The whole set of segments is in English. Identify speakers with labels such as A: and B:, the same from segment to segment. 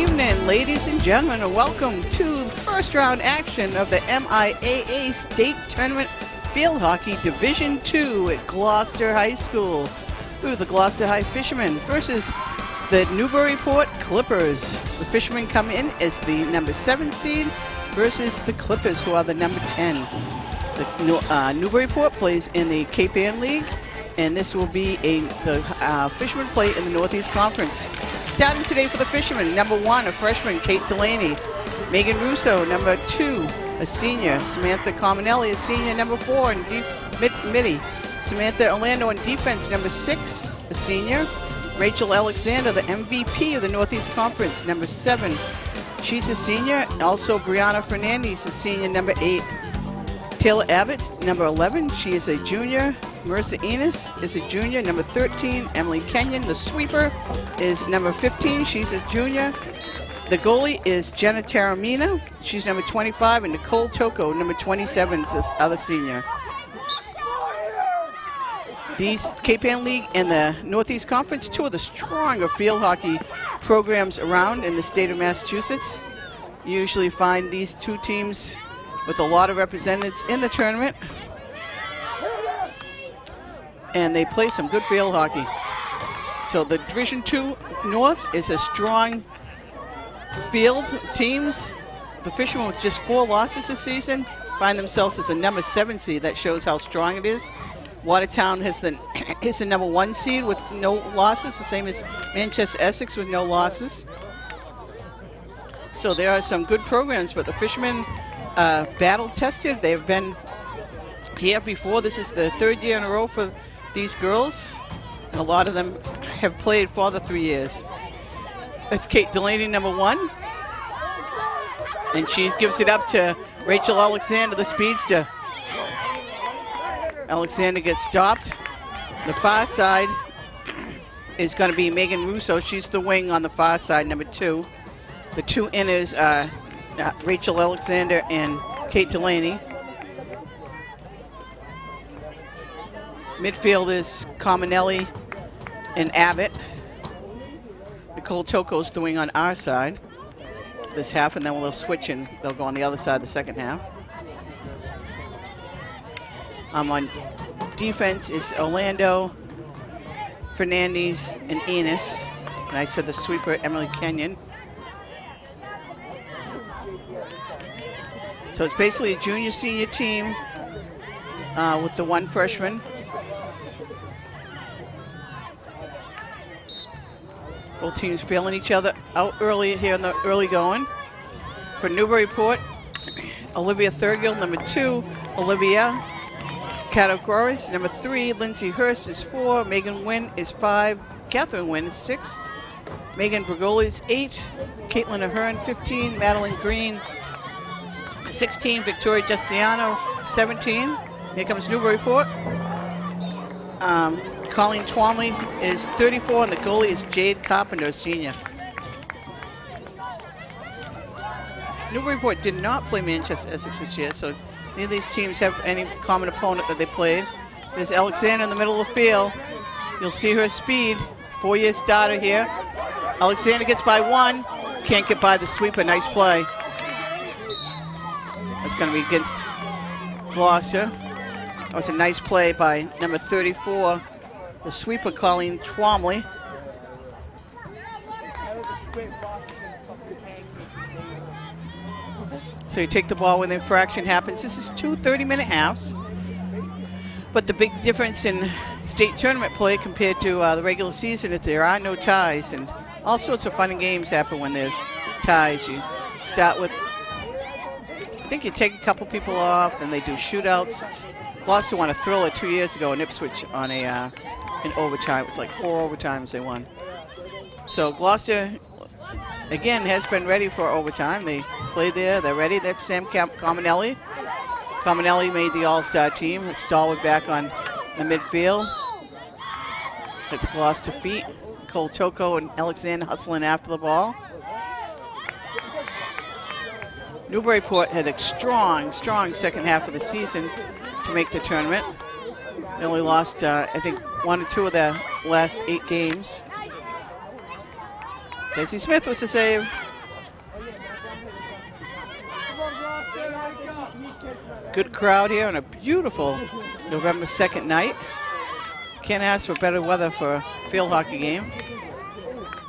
A: evening, ladies and gentlemen, and welcome to the first round action of the MIAA State Tournament Field Hockey Division II at Gloucester High School. Ooh, the Gloucester High Fishermen versus the Newburyport Clippers. The Fishermen come in as the number 7 seed versus the Clippers, who are the number 10. The Newburyport plays in the Cape Ann League, and this will be the Fishermen play in the Northeast Conference. Starting today for the Fishermen, number 1, a freshman, Kate Delaney. Megan Russo, number 2, a senior. Samantha Cominelli, a senior, number 4, in midi. Samantha Orlando in defense, number 6, a senior. Rachel Alexander, the MVP of the Northeast Conference, number 7. She's a senior. Also, Brianna Fernandez, a senior, number 8. Taylor Abbott, number 11. She is a junior. Marissa Enos is a junior, number 13. Emily Kenyon, the sweeper, is number 15. She's a junior. The goalie is Jenna Taramina. She's number 25. And Nicole Toko, number 27, is this other senior. These Cape Ann League and the Northeast Conference, two of the stronger field hockey programs around in the state of Massachusetts. You usually find these two teams with a lot of representatives in the tournament. And they play some good field hockey. So the Division II North is a strong field teams. The Fishermen, with just 4 losses this season, find themselves as the number 7 seed. That shows how strong it is. Watertown is the number 1 seed with no losses, the same as Manchester Essex with no losses. So there are some good programs, but the Fishermen battle tested. They've been here before. This is the 3rd year in a row for these girls, and a lot of them have played for the 3 years. It's Kate Delaney, number 1, and she gives it up to Rachel Alexander, the speedster. Alexander gets stopped. The far side is going to be Megan Russo. She's the wing on the far side, number 2. The 2 inners are Rachel Alexander and Kate Delaney. Midfield is Cominelli and Abbott. Nicole Toko's the wing on our side this half, and then we'll switch and they'll go on the other side the second half. On defense is Orlando, Fernandez, and Enos. And I said the sweeper, Emily Kenyon. So it's basically a junior-senior team with the 1 freshman. Both teams feeling each other out early here in the early going. For Newburyport, Olivia Thurgill, number 2. Olivia Catagoris, number 3. Lindsay Hurst is 4. Megan Wynn is 5. Catherine Wynn is 6. Megan Brigoli is 8. Caitlin Ahern, 15. Madeline Green, 16. Victoria Justiano, 17. Here comes Newburyport. Colleen Twomley is 34, and the goalie is Jade Carpenter, senior. Newburyport did not play Manchester Essex this year, so neither of these teams have any common opponent that they played. There's Alexander in the middle of the field. You'll see her speed. It's a 4-year starter here. Alexander gets by 1. Can't get by the sweeper. Nice play. That's going to be against Gloucester. That was a nice play by number 34, the sweeper, Colleen Twomley. So you take the ball when the infraction happens. This is 2 30-minute halves. But the big difference in state tournament play compared to the regular season is there are no ties, and all sorts of fun and games happen when there's ties. You start with, I think you take a couple people off, then they do shootouts. Gloucester won a thriller 2 years ago in Ipswich on in overtime. It was like 4 overtimes they won. So Gloucester, again, has been ready for overtime. They played there. They're ready. That's Sam Cominelli. Cominelli made the all-star team. A stalwart back on the midfield. It's Gloucester feet. Cole Toko and Alexander hustling after the ball. Newburyport had a strong second half of the season to make the tournament. They only lost, I think, 1 or 2 of their last 8 games. Casey Smith was the save. Good crowd here on a beautiful November 2nd night. Can't ask for better weather for a field hockey game,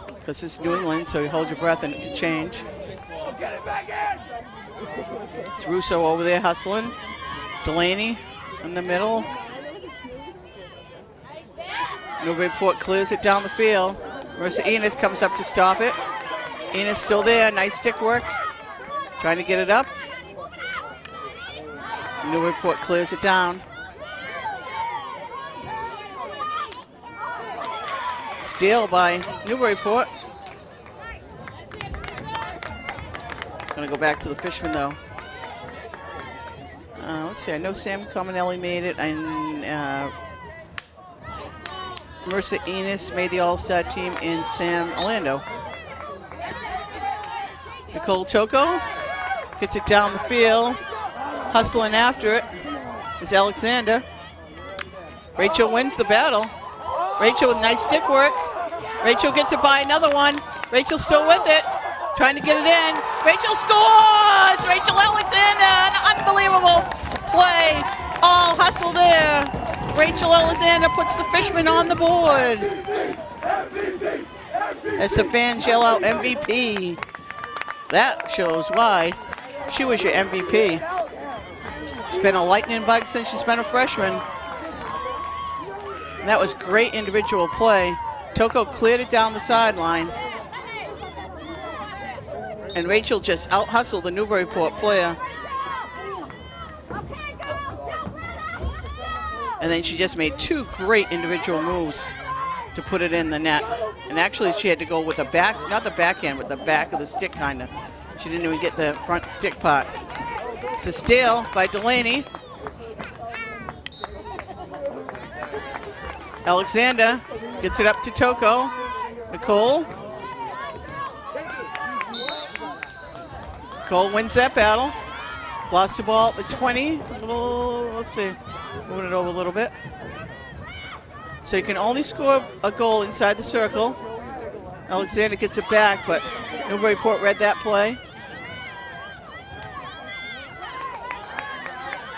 A: because it's New England, so you hold your breath and it can change. It's Russo over there hustling. Delaney in the middle. Newburyport clears it down the field. Marissa Enos comes up to stop it. Enos still there, nice stick work. Trying to get it up. Newburyport clears it down. Steal by Newburyport. Gonna go back to the Fishermen though. Let's see, I know Sam Cominelli made it, and Marissa Enos made the All-Star team, and Sam Orlando. Nicole Choco gets it down the field. Hustling after it is Alexander. Rachel wins the battle. Rachel with nice stick work. Rachel gets it by another one. Rachel still with it, trying to get it in. Rachel scores! Rachel Alexander, an unbelievable play. All hustle there. Rachel Alexander puts the Fishermen on the board. As the fans yell out MVP. That shows why she was your MVP. She's been a lightning bug since she's been a freshman. And that was great individual play. Toko cleared it down the sideline. And Rachel just out-hustled the Newburyport player. And then she just made two great individual moves to put it in the net. And actually she had to go with the back, not the backhand, but the back of the stick kind of. She didn't even get the front stick part. It's a steal by Delaney. Alexander gets it up to Toko. Nicole. Nicole wins that battle. Lost the ball at the 20. Let's see, moving it over a little bit. So you can only score a goal inside the circle. Alexander gets it back, but Newburyport read that play.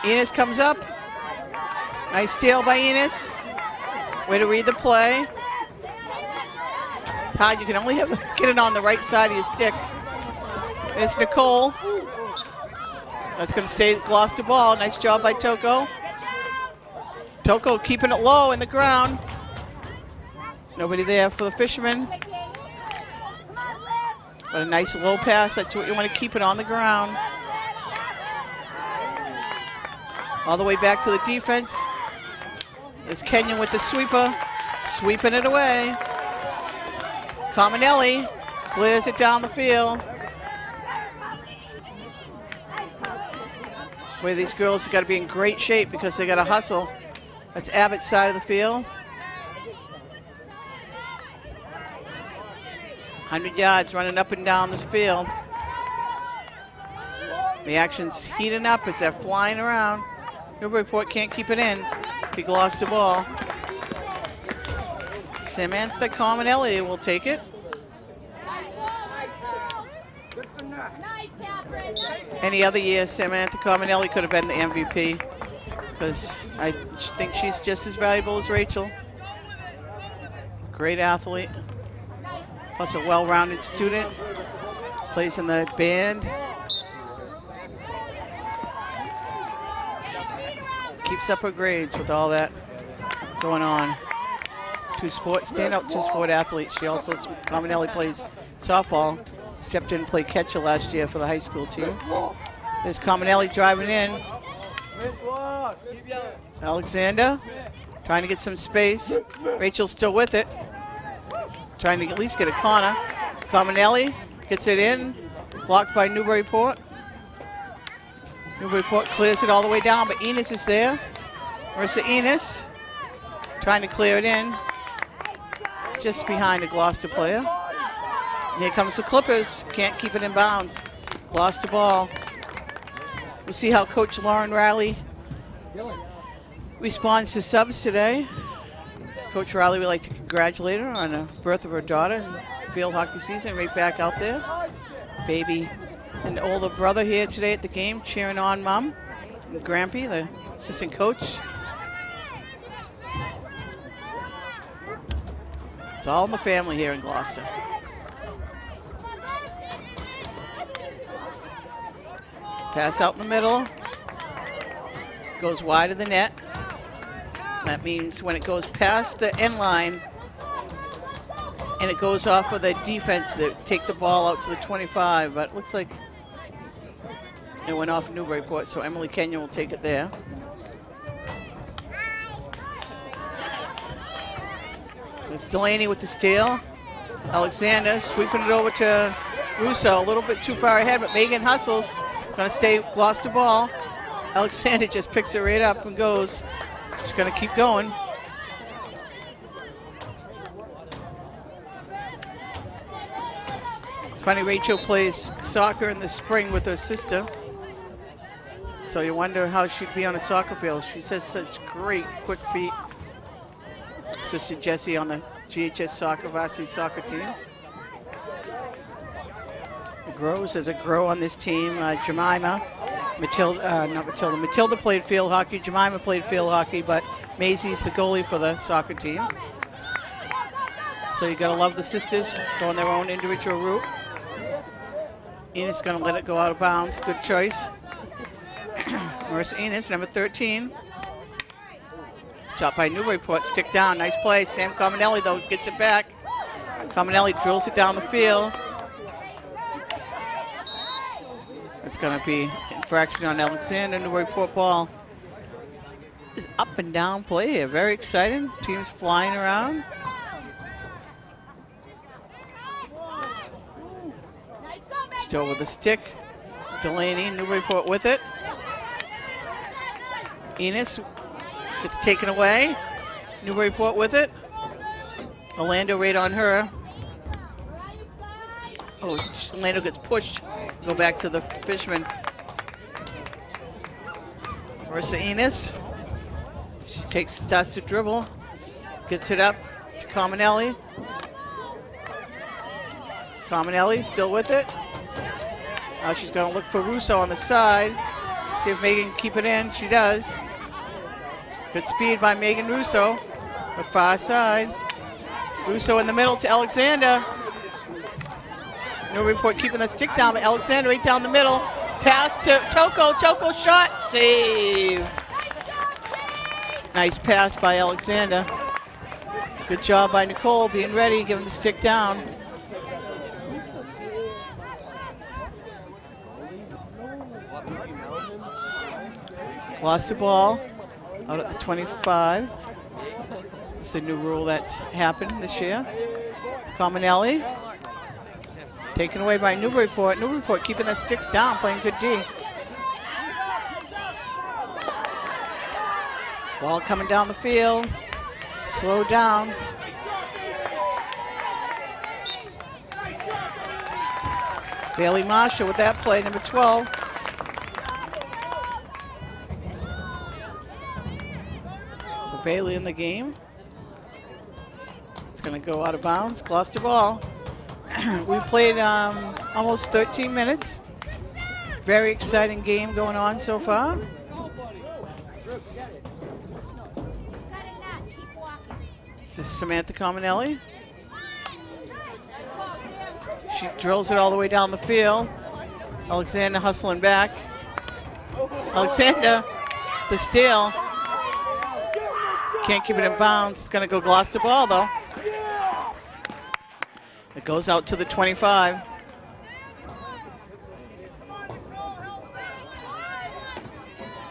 A: Enos comes up. Nice steal by Enos. Way to read the play. Todd, you can only get it on the right side of your stick. It's Nicole. That's going to stay Gloucester ball. Nice job by Toko. Toko keeping it low in the ground. Nobody there for the Fishermen. But a nice low pass. That's what you want to keep it on the ground. All the way back to the defense. It's Kenyon with the sweeper. Sweeping it away. Cominelli clears it down the field. Where these girls have got to be in great shape because they got to hustle. That's Abbott's side of the field. 100 yards running up and down this field. The action's heating up as they're flying around. Newburyport can't keep it in. Big lost the ball. Samantha Cominelli will take it. Any other year, Samantha Cominelli could have been the MVP because I think she's just as valuable as Rachel. Great athlete, plus a well-rounded student. Plays in the band. Keeps up her grades with all that going on. Standout two-sport athlete. She also, Cominelli plays softball. Stepped in and played catcher last year for the high school team. There's Cominelli driving in. Alexander trying to get some space. Rachel's still with it. Trying to at least get a corner. Cominelli gets it in. Blocked by Newburyport. Newburyport clears it all the way down, but Enos is there. Marissa Enos trying to clear it in. Just behind a Gloucester player. Here comes the Clippers. Can't keep it in bounds. Gloucester ball. We'll see how Coach Lauren Riley responds to subs today. Coach Riley, we'd like to congratulate her on the birth of her daughter in field hockey season. Right back out there. Baby and older brother here today at the game cheering on Mom. Grampy, the assistant coach. It's all in the family here in Gloucester. Pass out in the middle. Goes wide of the net. That means when it goes past the end line and it goes off with a defense that take the ball out to the 25, but it looks like it went off Newburyport, so Emily Kenyon will take it there. It's Delaney with the steal. Alexander sweeping it over to Russo, a little bit too far ahead, but Megan hustles. Gonna stay Gloucester ball. Alexander just picks it right up and goes. She's gonna keep going. It's funny, Rachel plays soccer in the spring with her sister. So you wonder how she'd be on a soccer field. She says such great quick feet. Sister Jessie on the GHS soccer varsity soccer team. The Grows, there's a Grow on this team. Jemima, Matilda played field hockey. Jemima played field hockey, but Maisie's the goalie for the soccer team. So you gotta love the sisters going their own individual route. Enos gonna let it go out of bounds. Good choice. Marissa Enos, number 13. Shot by Newburyport, stick down, nice play. Sam Cominelli, though, gets it back. Cominelli drills it down the field. It's gonna be infraction on Alexander. Newburyport ball is up and down play here, very exciting. Teams flying around. Still with the stick. Delaney, Newburyport with it. Enos gets taken away. Newburyport with it. Orlando right on her. Oh, Orlando gets pushed. Go back to the Fishman. Marissa Enos. She starts to dribble. Gets it up to Cominelli. Cominelli still with it. Now she's going to look for Russo on the side. See if Megan can keep it in. She does. Good speed by Megan Russo. The far side. Russo in the middle to Alexander. Newburyport keeping the stick down, but Alexander right down the middle. Pass to Toko. Toko shot. Save. Nice pass by Alexander. Good job by Nicole being ready, giving the stick down. Lost the ball out at the 25. It's a new rule that's happened this year. Cominelli taken away by Newburyport. Newburyport keeping the sticks down, playing good D. Ball coming down the field. Slow down. Bailey Marshall with that play, number 12. So Bailey in the game. It's going to go out of bounds. Gloucester ball. We played almost 13 minutes. Very exciting game going on so far. This is Samantha Cominelli. She drills it all the way down the field. Alexander hustling back. Alexander, the steal. Can't keep it in bounds. It's going to go Gloucester ball, though. It goes out to the 25.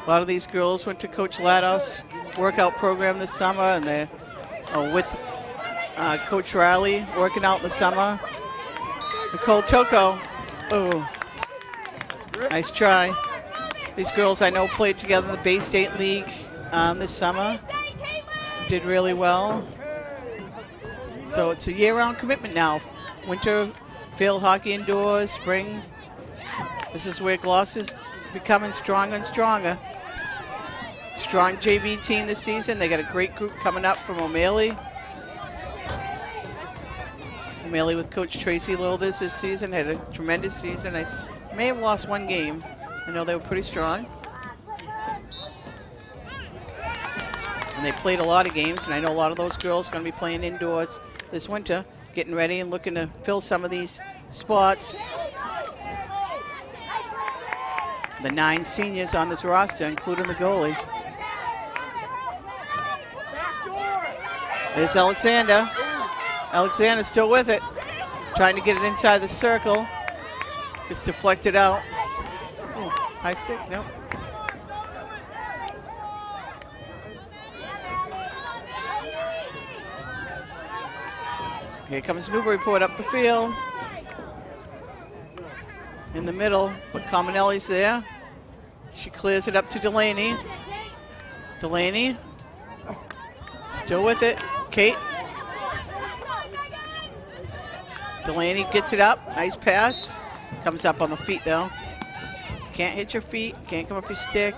A: A lot of these girls went to Coach Ladoff's workout program this summer, and they're with Coach Riley working out in the summer. Nicole Toko. Oh, nice try. These girls I know played together in the Bay State League this summer. Did really well. So it's a year-round commitment now. Winter field hockey indoors, spring. This is where Gloucester's becoming stronger and stronger. Strong JV team this season. They got a great group coming up from O'Malley. O'Malley with Coach Tracy Lildes this season had a tremendous season. I may have lost one game. I know they were pretty strong. And they played a lot of games, and I know a lot of those girls are going to be playing indoors this winter, getting ready and looking to fill some of these spots. The 9 seniors on this roster, including the goalie. There's Alexander. Alexander still with it, trying to get it inside the circle. It's deflected out. Oh, high stick, nope. Here comes Newburyport up the field. In the middle, but Cominelli's there. She clears it up to Delaney. Delaney, still with it. Kate. Delaney gets it up. Nice pass. Comes up on the feet though. Can't hit your feet. Can't come up your stick.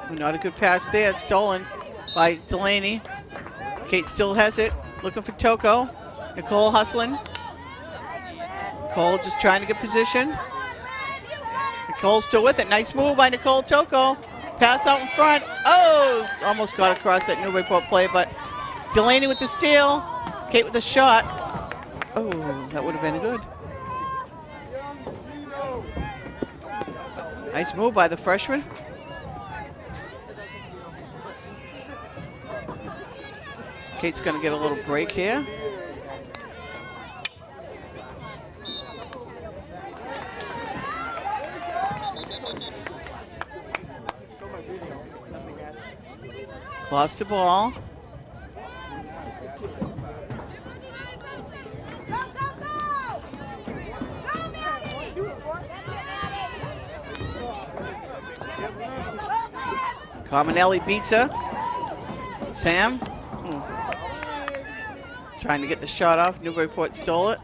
A: Not a good pass there. It's stolen by Delaney. Kate still has it. Looking for Toko. Nicole hustling. Nicole just trying to get position. Nicole still with it. Nice move by Nicole Toko. Pass out in front. Oh, almost got across that Newburyport play, but Delaney with the steal. Kate with the shot. Oh, that would have been good. Nice move by the freshman. Kate's going to get a little break here. Lost the ball. Cominelli beats her. Sam. Trying to get the shot off. Newburyport stole it.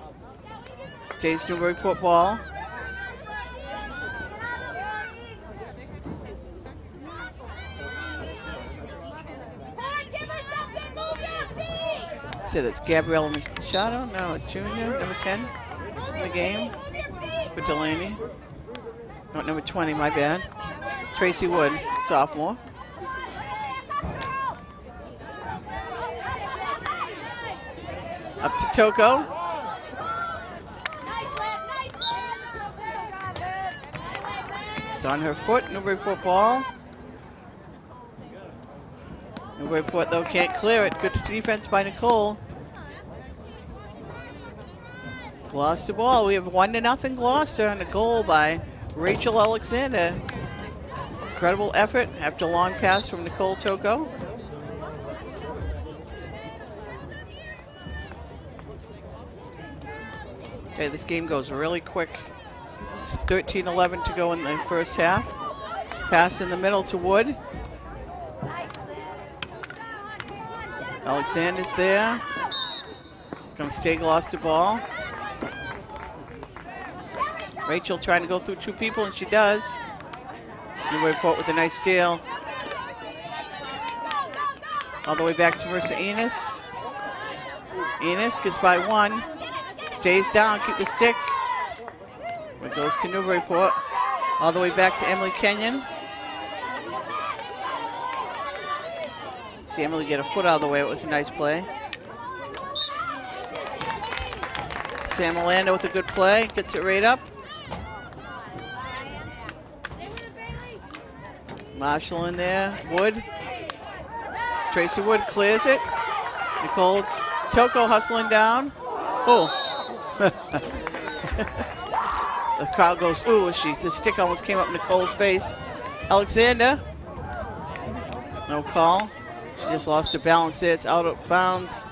A: Stays Newburyport ball. So that's Gabriella Machado. No, junior, number 10 in the game for Delaney. Not number 20, my bad. Tracy Wood, sophomore. Up to Toko. It's on her foot, Newburyport ball. Newburyport, though, can't clear it. Good defense by Nicole. Gloucester ball. We have 1-0 Gloucester and a goal by Rachel Alexander. Incredible effort after a long pass from Nicole Toko. Okay, this game goes really quick. It's 13-11 to go in the first half. Pass in the middle to Wood. Alexander's there. Gonna stay Gloucester ball. Rachel trying to go through 2 people, and she does. Newburyport with a nice steal. All the way back to Marissa Enos. Enos gets by 1. Stays down, keep the stick. It goes to Newburyport. All the way back to Emily Kenyon. See Emily get a foot out of the way. It was a nice play. Sam Orlando with a good play. Gets it right up. Marshall in there. Wood. Tracy Wood clears it. Nicole Toko hustling down. Oh. The crowd goes, ooh, the stick almost came up Nicole's face. Alexander. No call. She just lost her balance there. It's out of bounds.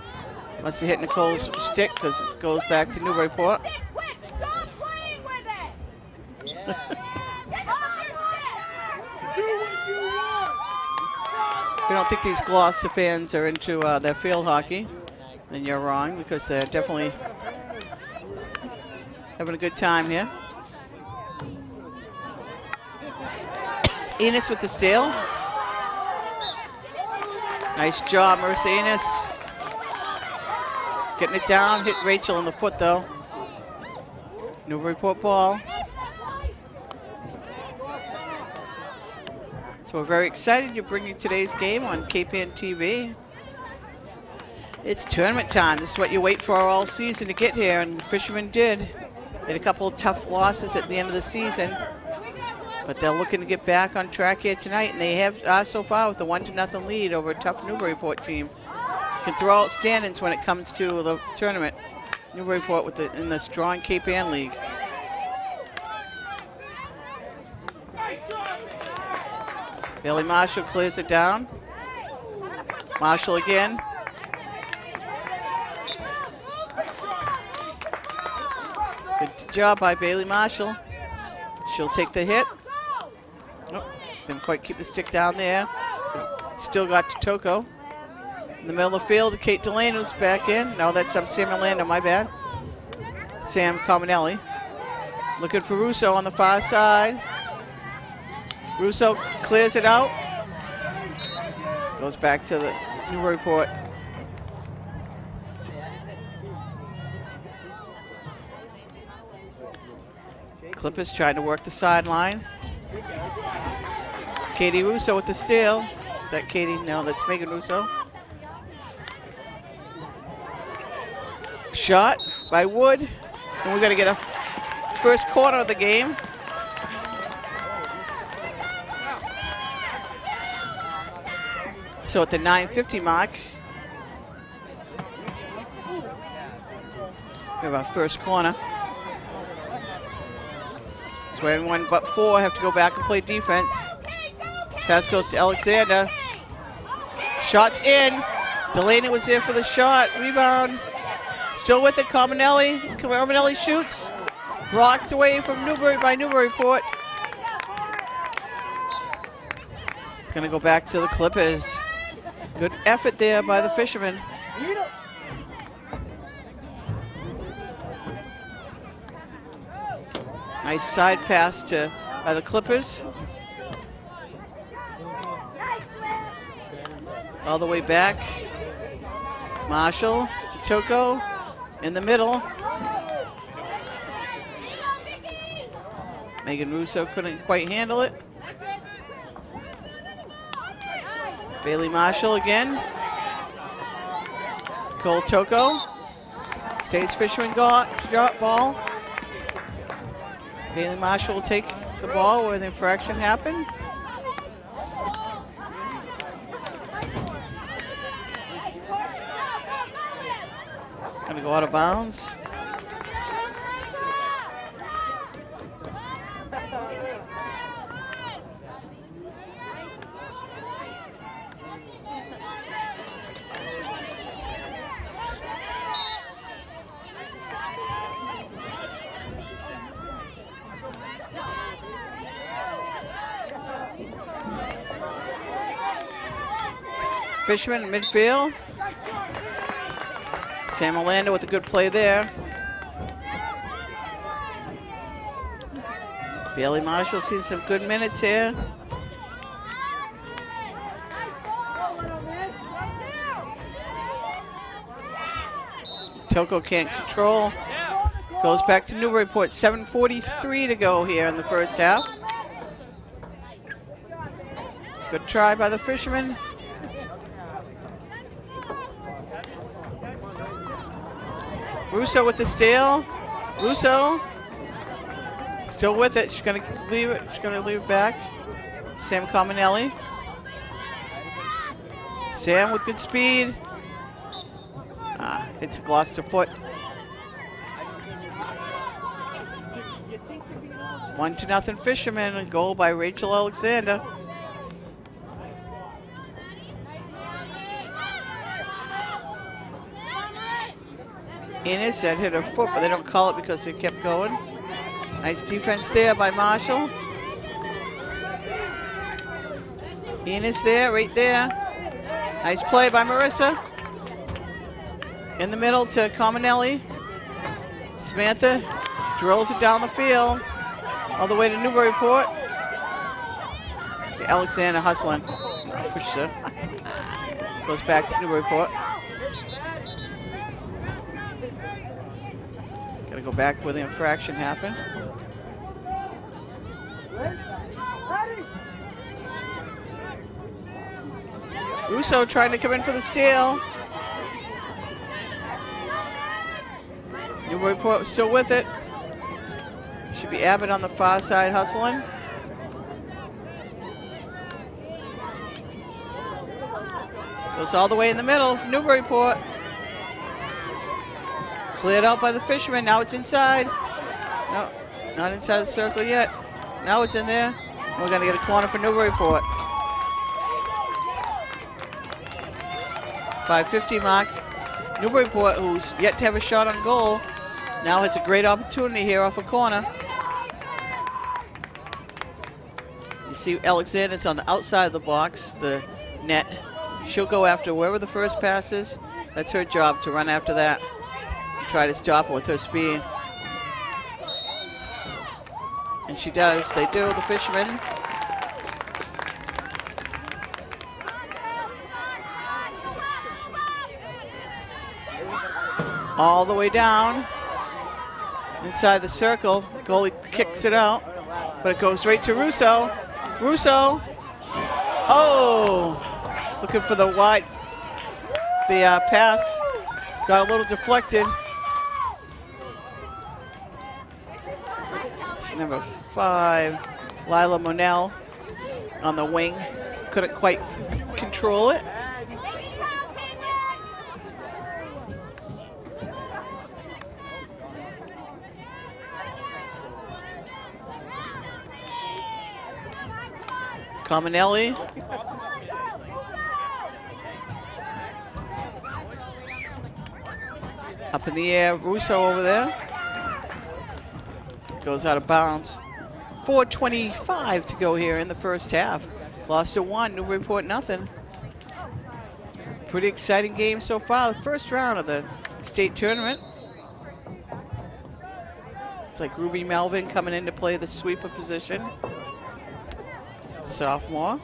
A: Must have hit Nicole's stick because it goes back to Newburyport.
B: Stop playing with it!
A: If you don't think these Gloucester fans are into their field hockey, then you're wrong, because they're definitely having a good time here. Enos with the steal. Nice job, Marissa Enos. Getting it down, hit Rachel in the foot though. Newburyport ball. So we're very excited to bring you today's game on KPN TV. It's tournament time. This is what you wait for all season to get here, and the Fishermen did. They had a couple of tough losses at the end of the season, but they're looking to get back on track here tonight, and they have so far with a 1-0 lead over a tough Newburyport team. Can throw out standings when it comes to the tournament. Newburyport in the strong KPN league. Bailey Marshall clears it down. Marshall again. Good job by Bailey Marshall. She'll take the hit. Nope, didn't quite keep the stick down there. Still got to Toko. In the middle of the field, Kate Delano's back in. No, that's Sam Orlando, my bad. Sam Cominelli. Looking for Russo on the far side. Russo clears it out. Goes back to the Newburyport. Clippers trying to work the sideline. Katie Russo with the steal. Is that Katie? No, that's Megan Russo. Shot by Wood. And we're going to get a first quarter of the game. So at the 9:50 mark, we have our first corner. So everyone but 4 have to go back and play defense. Pass goes to Alexander. Shot's in. Delaney was there for the shot. Rebound. Still with it, Cominelli. Cominelli shoots. Blocked away from Newburyport. It's going to go back to the Clippers. Good effort there by the Fishermen. Nice side pass by the Clippers. All the way back. Marshall to Toko in the middle. Megan Russo couldn't quite handle it. Bailey Marshall again. Cole Toko. Stays Fisherman drop ball. Bailey Marshall will take the ball where the infraction happened. Gonna go out of bounds. Fisherman in midfield. Sam Orlando with a good play there. Bailey Marshall sees some good minutes here. Toko can't control. Goes back to Newburyport. 7:43 to go here in the first half. Good try by the Fishermen. Russo with the steal. Russo still with it. She's going to leave it. She's going to leave it back. Sam Cominelli. Sam with good speed. It's a Gloucester foot. 1-0 Fishermen. A goal by Rachel Alexander. Enos that hit her foot, but they don't call it because they kept going. Nice defense there by Marshall. Enos there, right there. Nice play by Marissa. In the middle to Cominelli. Samantha drills it down the field. All the way to Newburyport. Alexander hustling. Pushes her. Goes back to Newburyport. Gotta go back where the infraction happened. Russo trying to come in for the steal. Newburyport still with it. Should be Abbott on the far side hustling. Goes all the way in the middle. Newburyport. Cleared out by the Fishermen. Now it's inside. No, not inside the circle yet. Now it's in there. We're going to get a corner for Newburyport. 5:50 mark. Newburyport, who's yet to have a shot on goal, now has a great opportunity here off a corner. You see Alexander's on the outside of the box, the net. She'll go after wherever the first pass is. That's her job, to run after that. Try to stop her with her speed. And she does. They do, the Fishermen. All the way down. Inside the circle. Goalie kicks it out. But it goes right to Russo. Russo. Oh! Looking for the wide. The pass. Got a little deflected. It's number 5, Lila Monell on the wing. Couldn't quite control it. Cominelli. Up in the air, Russo over there. Goes out of bounds. 4:25 to go here in the first half. Gloucester 1, Newburyport nothing. Pretty exciting game so far. The first round of the state tournament. It's like Ruby Melvin coming in to play the sweeper position. Sophomore.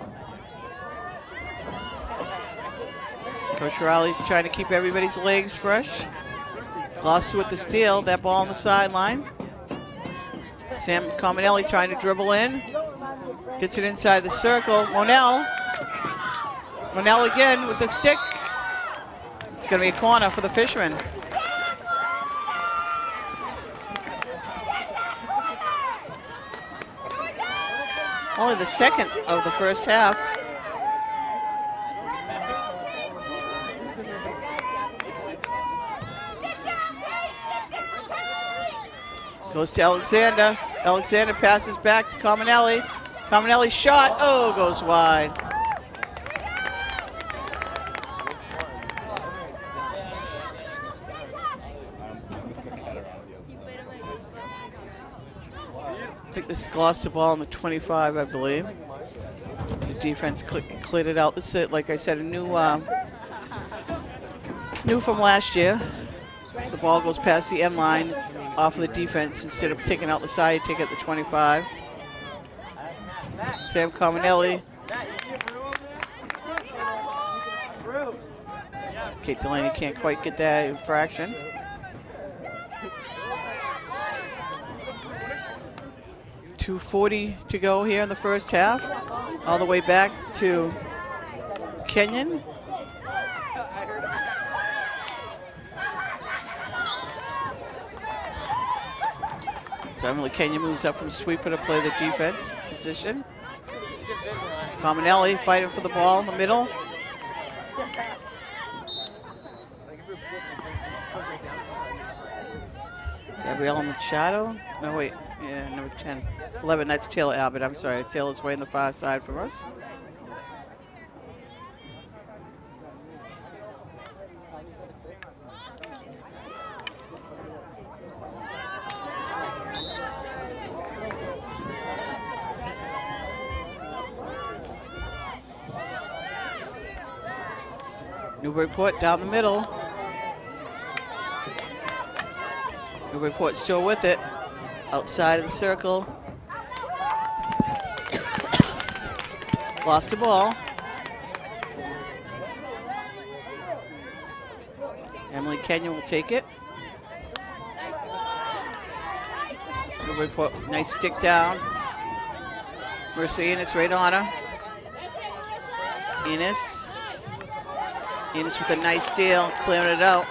A: Coach Riley trying to keep everybody's legs fresh. Gloucester with the steal, that ball on the sideline. Sam Cominelli trying to dribble in. Gets it inside the circle. Monell. Monell again with the stick. It's going to be a corner for the Fishermen. Only the second of the first half. Goes to Alexander. Alexander passes back to Cominelli. Cominelli's shot, oh, goes wide. I think this is Gloucester ball on the 25, I believe. The defense cleared it out. This is, like I said, a new from last year. The ball goes past the end line off of the defense. Instead of taking out the side, take it the 25. Sam Cominelli. Kate Delaney can't quite get that infraction. .240 to go here in the first half. All the way back to Kenyon. So Emily Kenyon moves up from sweeper to play the defense position. Cominelli fighting for the ball in the middle. Gabriella Machado. No, wait. Yeah, number 10. 11, that's Taylor Abbott. I'm sorry. Taylor's way on the far side from us. Newburyport down the middle. Newburyport still with it. Outside of the circle. Lost the ball. Emily Kenyon will take it. Newburyport, nice stick down. Mercy Ennis right on her. Ennis. Enos with a nice steal, clearing it out.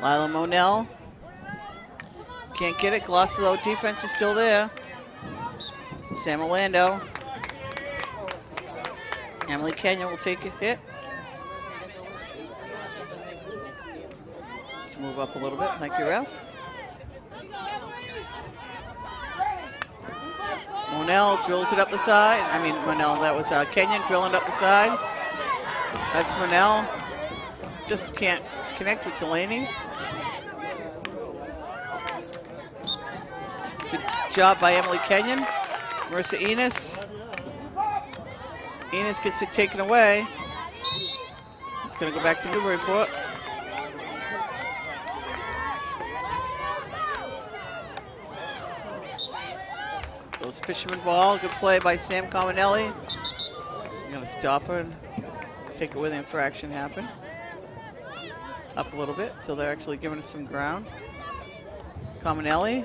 A: Lila Monell can't get it. Gloucester, though, defense is still there. Sam Orlando. Emily Kenyon will take a hit. Let's move up a little bit. Thank you, ref. Monell drills it up the side. Monell, that was Kenyon drilling up the side. That's Monell. Just can't connect with Delaney. Good job by Emily Kenyon. Marissa Enos. Enos gets it taken away. It's going to go back to Newburyport. Goes Fisherman ball. Good play by Sam Cominelli. You're going to stop her and take it where the infraction happened. Up a little bit, so they're actually giving us some ground. Cominelli.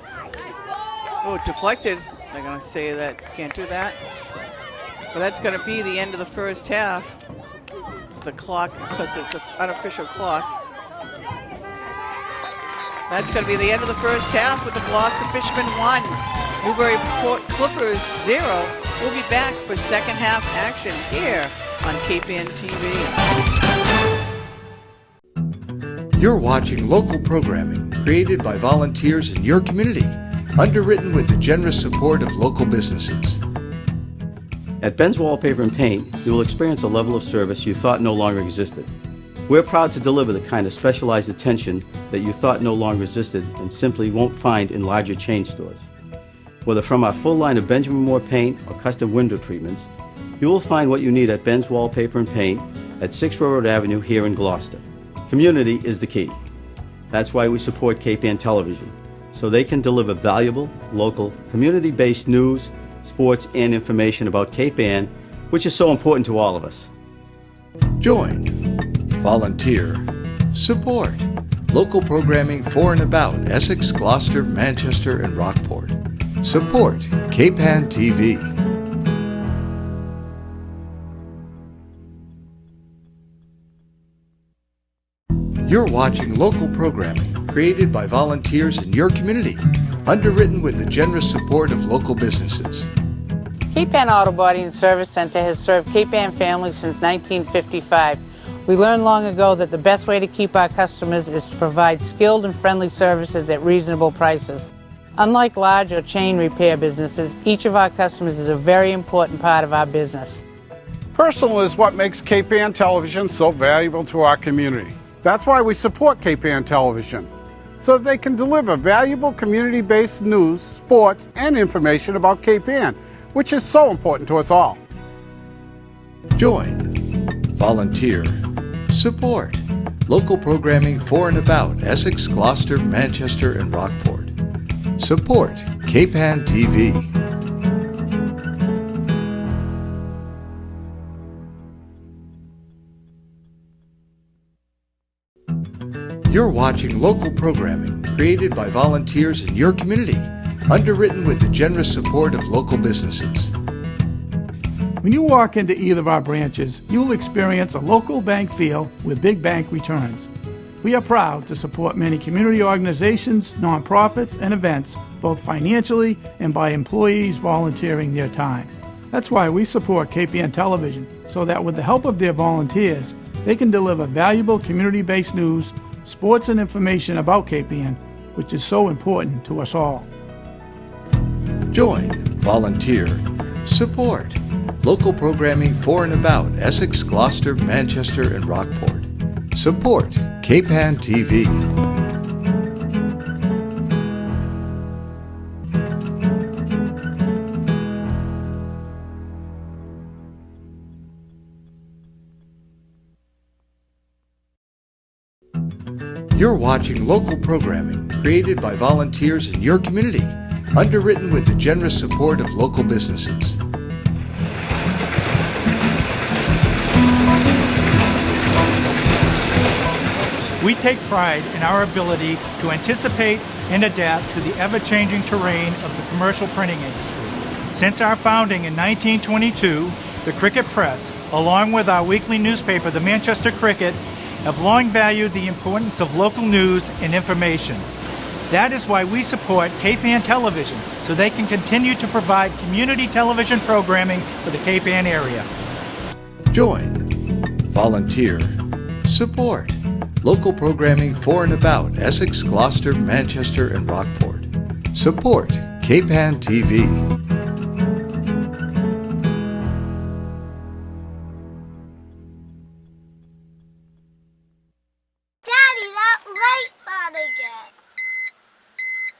A: Oh, deflected. They're going to say that can't do that. But that's going to be the end of the first half. The clock, because it's an unofficial clock. That's going to be the end of the first half with the Gloucester Fishermen 1, Newburyport Clippers 0. We'll be back for second half action here on KPN TV.
C: You're watching local programming created by volunteers in your community, underwritten with the generous support of local businesses.
D: At Ben's Wallpaper and Paint, you will experience a level of service you thought no longer existed. We're proud to deliver the kind of specialized attention that you thought no longer existed and simply won't find in larger chain stores. Whether from our full line of Benjamin Moore paint or custom window treatments, you will find what you need at Ben's Wallpaper and Paint at 6 Railroad Avenue here in Gloucester. Community is the key. That's why we support KPN Television, so they can deliver valuable, local, community-based news, sports, and information about Cape Ann, which is so important to all of us.
C: Join, volunteer, support local programming for and about Essex, Gloucester, Manchester, and Rockport. Support Cape Ann TV. You're watching local programming created by volunteers in your community, underwritten with the generous support of local businesses.
E: Cape Ann Auto Body and Service Center has served Cape Ann families since 1955. We learned long ago that the best way to keep our customers is to provide skilled and friendly services at reasonable prices. Unlike large or chain repair businesses, each of our customers is a very important part of our business.
F: Personal is what makes Cape Ann Television so valuable to our community. That's why we support Cape Ann Television, so that they can deliver valuable community-based news, sports, and information about Cape Ann, which is so important to us all.
C: Join, volunteer, support local programming for and about Essex, Gloucester, Manchester, and Rockport. Support Cape Ann TV. You're watching local programming created by volunteers in your community, underwritten with the generous support of local businesses.
G: When you walk into either of our branches, you'll experience a local bank feel with big bank returns. We are proud to support many community organizations, nonprofits, and events, both financially and by employees volunteering their time. That's why we support KPN Television, so that with the help of their volunteers, they can deliver valuable community-based news, sports, and information about KPN, which is so important to us all.
C: Join, volunteer, support local programming for and about Essex, Gloucester, Manchester, and Rockport. Support Cape Ann TV. You're watching local programming created by volunteers in your community, underwritten with the generous support of local businesses.
H: We take pride in our ability to anticipate and adapt to the ever-changing terrain of the commercial printing industry. Since our founding in 1922, the Cricket Press, along with our weekly newspaper, the Manchester Cricket, have long valued the importance of local news and information. That is why we support Cape Ann Television, so they can continue to provide community television programming for the Cape Ann area.
C: Join, volunteer, support local programming for and about Essex, Gloucester, Manchester, and Rockport. Support Cape Ann TV.
I: Daddy, that light's on again.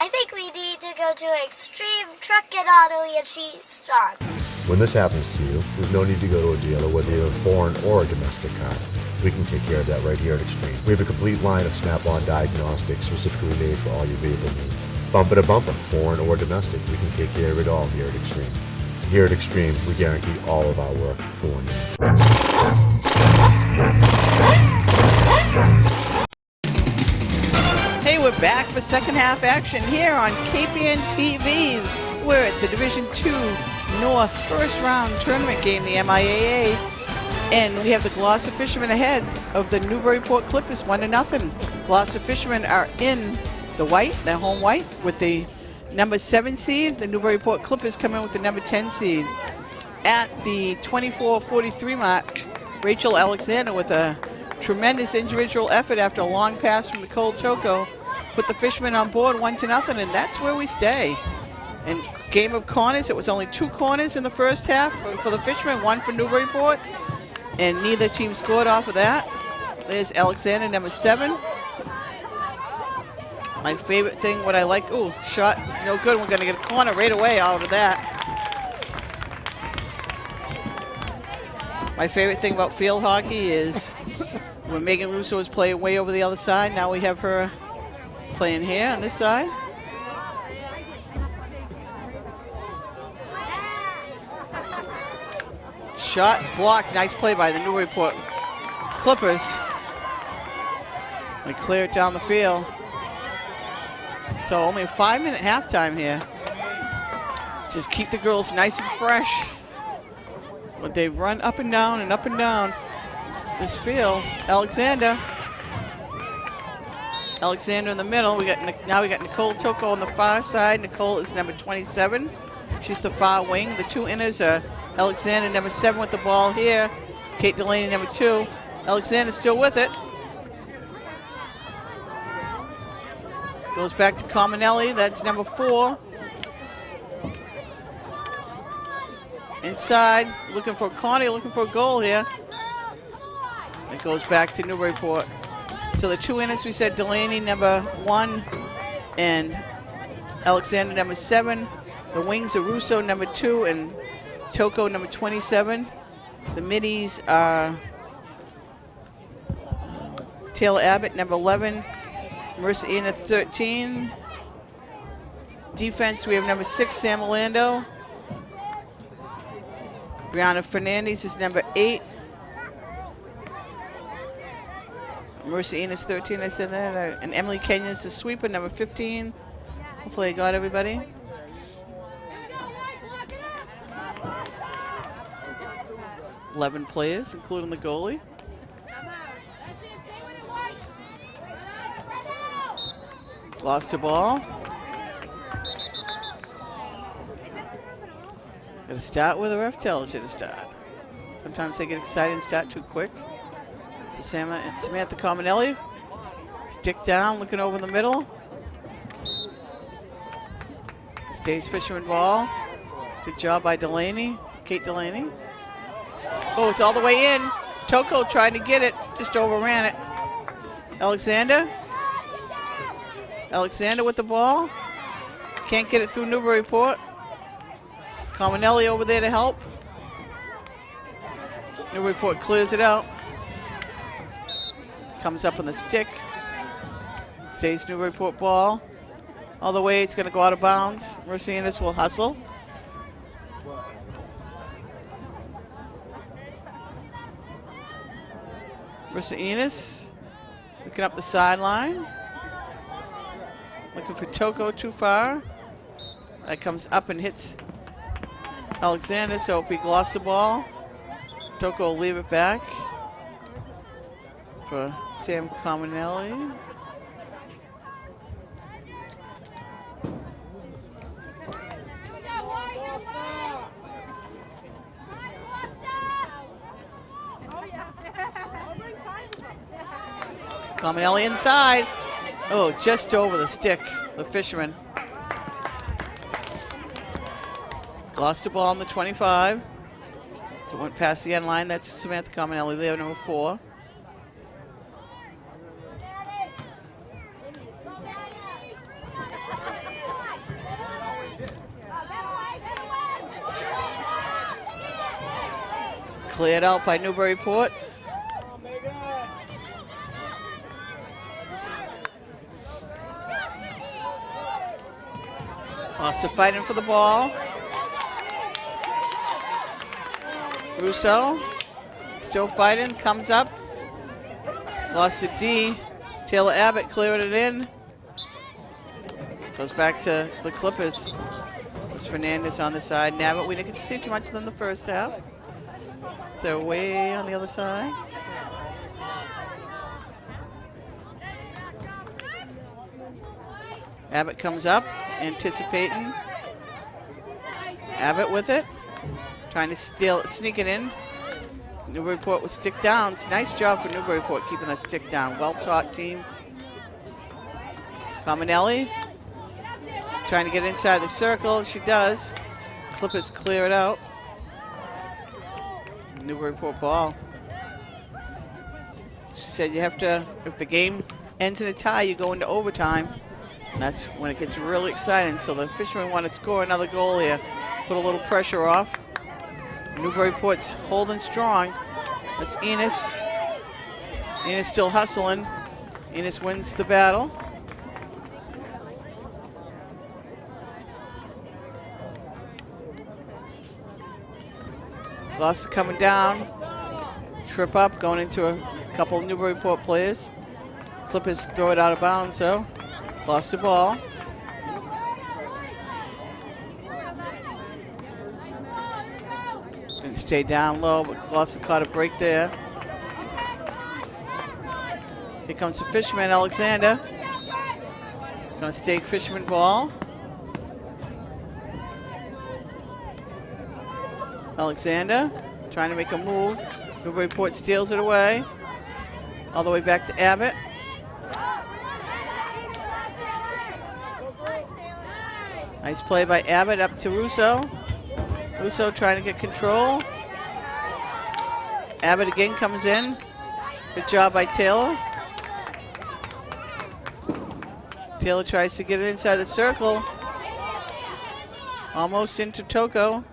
I: I think we need to go to Extreme Truck and Auto and she's done.
J: When this happens to you, there's no need to go to a dealer, whether you're a foreign or a domestic car. We can take care of that right here at Extreme. We have a complete line of Snap-on diagnostics specifically made for all your vehicle needs. Bumper to bumper, foreign or domestic, we can take care of it all here at Extreme. Here at Extreme, we guarantee all of our work for 1 year.
A: Hey, we're back for second half action here on Cape Ann TV. We're at the Division II North first round tournament game, the MIAA. And we have the Gloucester Fishermen ahead of the Newburyport Clippers 1-0. Gloucester Fishermen are in the white, their home white, with the number 7 seed. The Newburyport Clippers come in with the number 10 seed. At the 24-43 mark, Rachel Alexander, with a tremendous individual effort after a long pass from Nicole Toko, put the Fishermen on board 1-0, and that's where we stay. And game of corners, it was only 2 corners in the first half for the Fishermen, 1 for Newburyport. And neither team scored off of that. There's Alexander, number 7. My favorite thing, what I like, ooh, shot, no good. We're gonna get a corner right away out of that. My favorite thing about field hockey is when Megan Russo was playing way over the other side, now we have her playing here on this side. Shot blocked. Nice play by the Newburyport Clippers. They clear it down the field. So only a 5-minute halftime here. Just keep the girls nice and fresh. But they run up and down this field. Alexander in the middle. Now we got Nicole Toko on the far side. Nicole is number 27. She's the far wing. The 2 inners are Alexander, number 7, with the ball here. Kate Delaney, number 2. Alexander still with it. Goes back to Cominelli, that's number 4. Inside, looking for Connie, looking for a goal here. It goes back to Newburyport. So the 2 inners, we said Delaney, number 1, and Alexander, number 7. The wings are Russo, number 2, and Toko, number 27. The middies are Taylor Abbott, number 11. Marissa Ena, 13. Defense, we have number 6, Sam Orlando. Brianna Fernandez is number 8. Marissa Ena's 13, I said that. And Emily Kenyon's the sweeper, number 15. Hopefully I got everybody. $11 players, including the goalie. Lost the ball. Got to start where the ref tells you to start. Sometimes they get excited and start too quick. So Samantha Cominelli, stick down, looking over the middle. Stays Fisherman ball. Good job by Delaney, Kate Delaney. Oh, it's all the way in. Toko tried to get it, just overran it. Alexander with the ball. Can't get it through Newburyport. Cominelli over there to help. Newburyport clears it out. Comes up on the stick. Stays Newburyport ball. All the way, it's going to go out of bounds. Mercedes will hustle. Marissa Enos looking up the sideline. Looking for Toko too far. That comes up and hits Alexander, so we gloss the ball. Toko will leave it back for Sam Cominelli. Cominelli inside. Oh, just over the stick, the fisherman. Gloucester ball on the 25. So it went past the end line. That's Samantha Cominelli there, number 4. Cleared out by Newburyport. Gloucester fighting for the ball. Russo still fighting, comes up. Lost it D. Taylor Abbott cleared it in. Goes back to the Clippers. There's Fernandez on the side. And Abbott, we didn't get to see too much of them in the first half. They're way on the other side. Abbott comes up, anticipating. Abbott with it. Trying to sneak it in. Newburyport with stick down. It's a nice job for Newburyport keeping that stick down. Well-taught team. Cominelli trying to get inside the circle. She does. Clippers clear it out. Newburyport ball. She said you have to, if the game ends in a tie, you go into overtime. And that's when it gets really exciting. So the fishermen want to score another goal here. Put a little pressure off. Newburyport's holding strong. That's Enos. Enos still hustling. Enos wins the battle. Gloucester coming down. Trip up, going into a couple of Newburyport players. Clippers throw it out of bounds, so Gloucester ball. Didn't stay down low, but Gloucester caught a break there. Here comes the fisherman, Alexander. Gonna stake fisherman ball. Alexander trying to make a move. Newburyport steals it away. All the way back to Abbott. Nice play by Abbott up to Russo. Russo trying to get control. Abbott again comes in. Good job by Taylor. Taylor tries to get it inside the circle. Almost into Toko.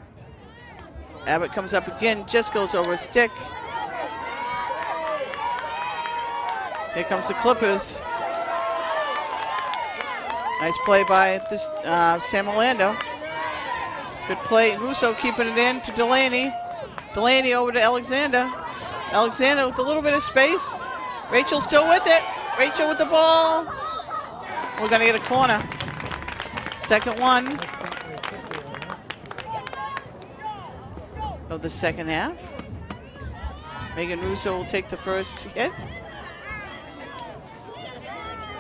A: Abbott comes up again, just goes over a stick. Here comes the Clippers. Nice play by this, Sam Orlando. Good play, Russo keeping it in to Delaney. Delaney over to Alexander. Alexander with a little bit of space. Rachel still with it. Rachel with the ball. We're gonna get a corner. Second one of the second half. Megan Russo will take the first hit.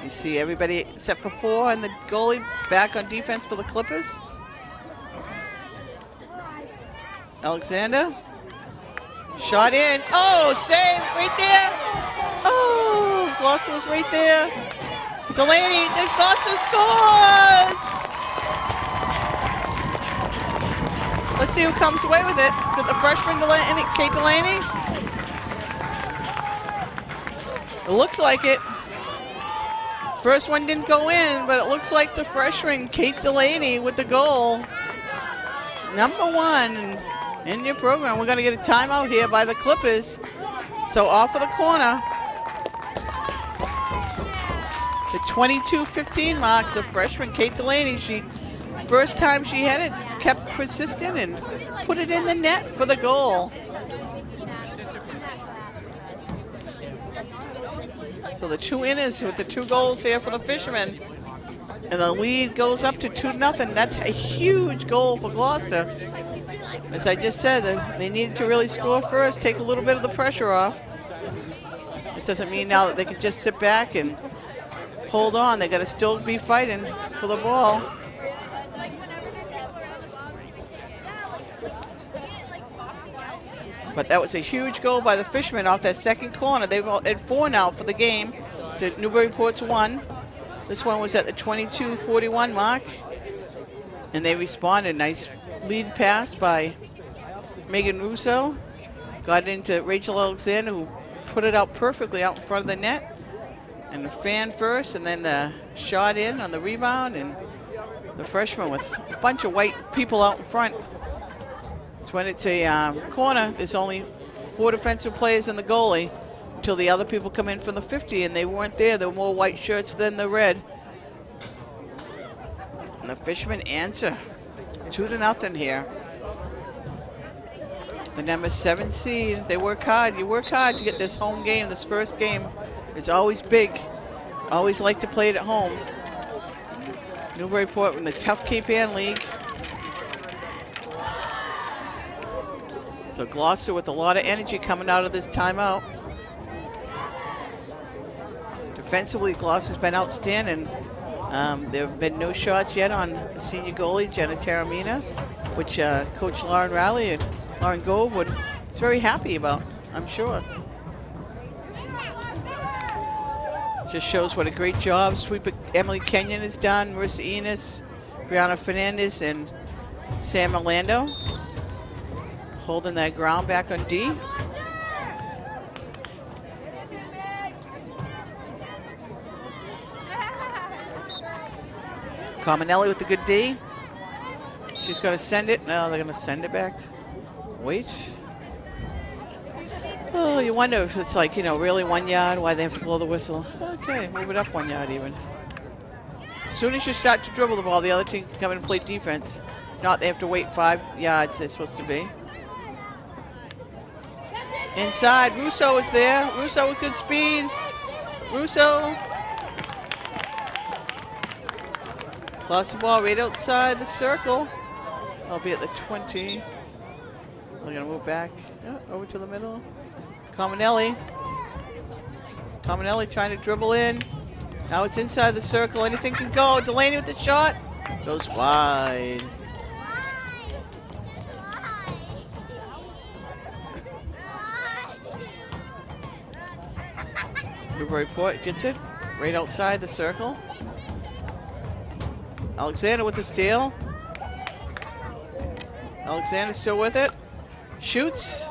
A: You see everybody except for 4 and the goalie back on defense for the Clippers. Alexander. Shot in. Oh, save right there. Oh, Gloucester was right there. Delaney, Gloucester scores! Let's see who comes away with it. Is it the freshman, Kate Delaney? It looks like it. First one didn't go in, but it looks like the freshman, Kate Delaney, with the goal. Number 1 in your program. We're going to get a timeout here by the Clippers. So off of the corner. The 22:15 mark, the freshman, Kate Delaney, first time she had it, kept persistent and put it in the net for the goal. So the 2 inners with the 2 goals here for the fishermen. And the lead goes up to 2-0. That's a huge goal for Gloucester. as I just said, they needed to really score first, take a little bit of the pressure off. It doesn't mean now that they can just sit back and hold on. They got to still be fighting for the ball. But that was a huge goal by the Fishermen off that second corner. They've at 4 now for the game to Newburyport's 1. This one was at the 22:41 mark. And they responded. Nice lead pass by Megan Russo. Got into Rachel Alexander, who put it out perfectly out in front of the net. And the fan first, and then the shot in on the rebound. And the freshman with a bunch of white people out in front. So when it's a corner, there's only 4 defensive players and the goalie until the other people come in from the 50, and they weren't there. There were more white shirts than the red. And the Fishermen answer 2-0 here. The number 7 seed, they work hard. You work hard to get this home game, this first game. It's always big. Always like to play it at home. Newburyport in the tough Cape Ann League. So Gloucester with a lot of energy coming out of this timeout. Defensively, Gloucester's been outstanding. There have been no shots yet on the senior goalie, Jenna Taramina, which Coach Lauren Riley and Lauren Gove is very happy about, I'm sure. Just shows what a great job sweeper Emily Kenyon has done, Marissa Enos, Brianna Fernandez, and Sam Orlando. Holding that ground back on D. Cominelli with the good D. She's going to send it. No, they're going to send it back. Wait. Oh, you wonder if it's like, you know, really 1 yard, why they have to blow the whistle. Okay, move it up 1 yard even. As soon as you start to dribble the ball, the other team can come in and play defense. Not they have to wait 5 yards, they're supposed to be. Inside, Russo is there. Russo with good speed. Russo. Plus the ball right outside the circle. I'll be at the 20. They're gonna move back over to the middle. Cominelli. Cominelli trying to dribble in. Now it's inside the circle. Anything can go. Delaney with the shot. Goes wide. Newburyport gets it right outside the circle. Alexander with the steal. Alexander still with it. Shoots.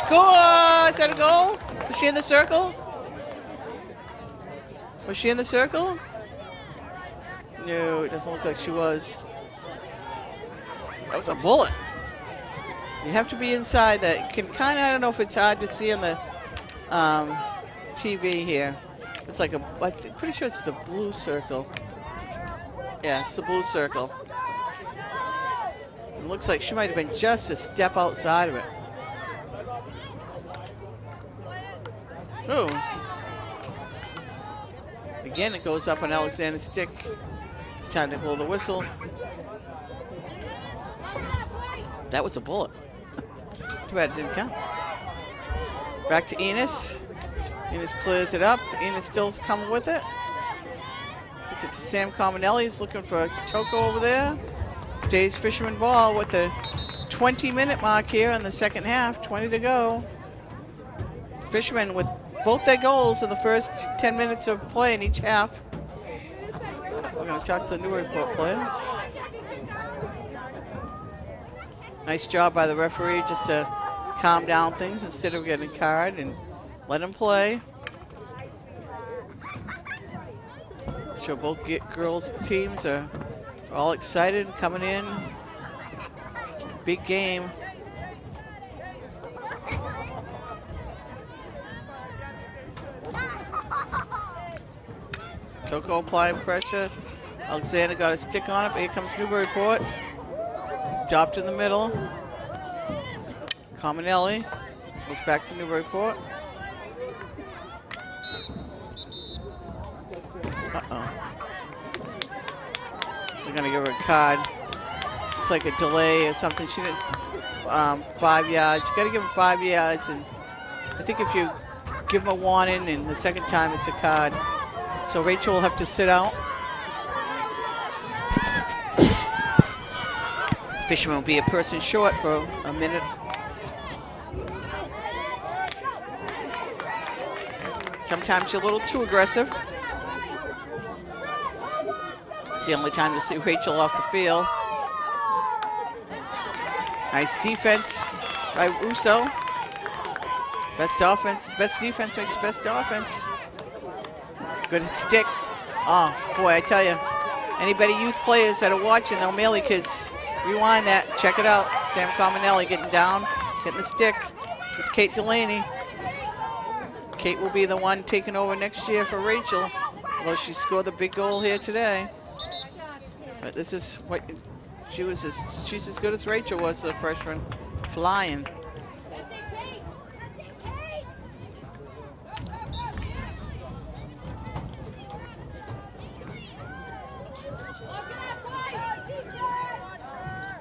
A: Score! Is that a goal? Was she in the circle? Was she in the circle? No, it doesn't look like she was. That was a bullet. You have to be inside that. You can kind of, I don't know if it's hard to see on the TV here. It's like a, I'm pretty sure it's the blue circle. Yeah, it's the blue circle. It looks like she might have been just a step outside of it. Oh. Again, it goes up on Alexander's stick. It's time to blow the whistle. That was a bullet. Too bad it didn't count. Back to Enos. Enos clears it up. Enos still's coming with it. Gets it to Sam Cominelli. He's looking for Toko over there. Stays Fisherman ball with the 20-minute mark here in the second half. 20 to go. Fisherman with both their goals in the first 10 minutes of play in each half. We're going to talk to the Newburyport player. Nice job by the referee just to calm down things instead of getting a card and let him play. Show both girls teams are all excited coming in. Big game. Toko applying pressure. Alexander got a stick on it, but here comes Newburyport. Stopped in the middle. Cominelli goes back to Newburyport. Uh-oh. They're gonna give her a card. It's like a delay or something. She didn't. 5 yards. You got to give them 5 yards, and I think if you give them a warning and the second time it's a card. So Rachel will have to sit out. Fisherman will be a person short for a minute. Sometimes you're a little too aggressive. It's the only time you'll see Rachel off the field. Nice defense by Russo. Best offense, best defense makes the best offense. Good stick. Oh, boy, I tell you. Anybody youth players that are watching, the O'Malley kids, rewind that, check it out. Sam Cominelli getting down, getting the stick. It's Kate Delaney. Kate will be the one taking over next year for Rachel, although she scored the big goal here today. But this is what she's as good as Rachel was, the freshman, flying.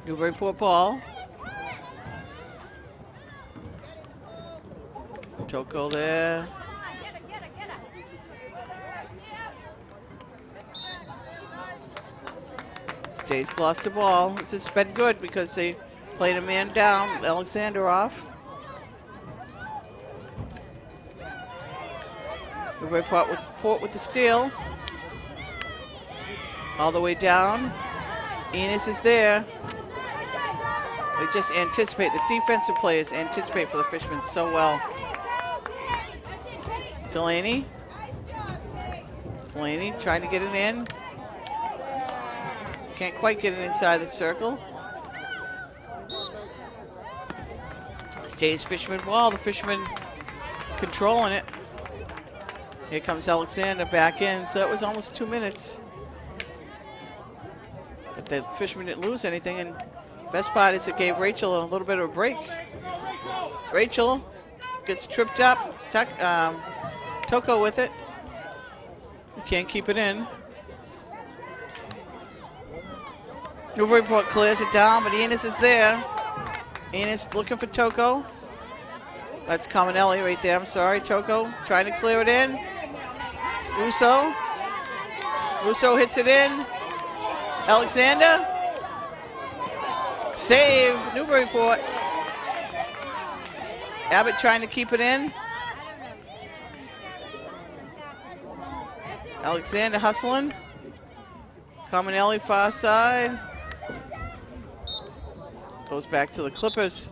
A: Newburyport ball. Toko there. Stays Gloucester ball. This has been good because they played a man down, Alexander off. Newburyport with the steal. All the way down. Enos is there. They just anticipate, the defensive players anticipate for the Fishermen so well. Delaney trying to get it in. Can't quite get it inside the circle. Stays Fisherman ball, the Fishermen controlling it. Here comes Alexander back in, so that was almost 2 minutes. But the Fishermen didn't lose anything, and best part is it gave Rachel a little bit of a break. Rachel gets tripped up. Toko with it. You can't keep it in. Newburyport clears it down, but Enos is there. Enos looking for Toko. That's Cominelli right there. I'm sorry, Toko trying to clear it in. Russo hits it in. Alexander. Save, Newburyport. Abbott trying to keep it in. Alexander hustling. Cominelli far side. Goes back to the Clippers.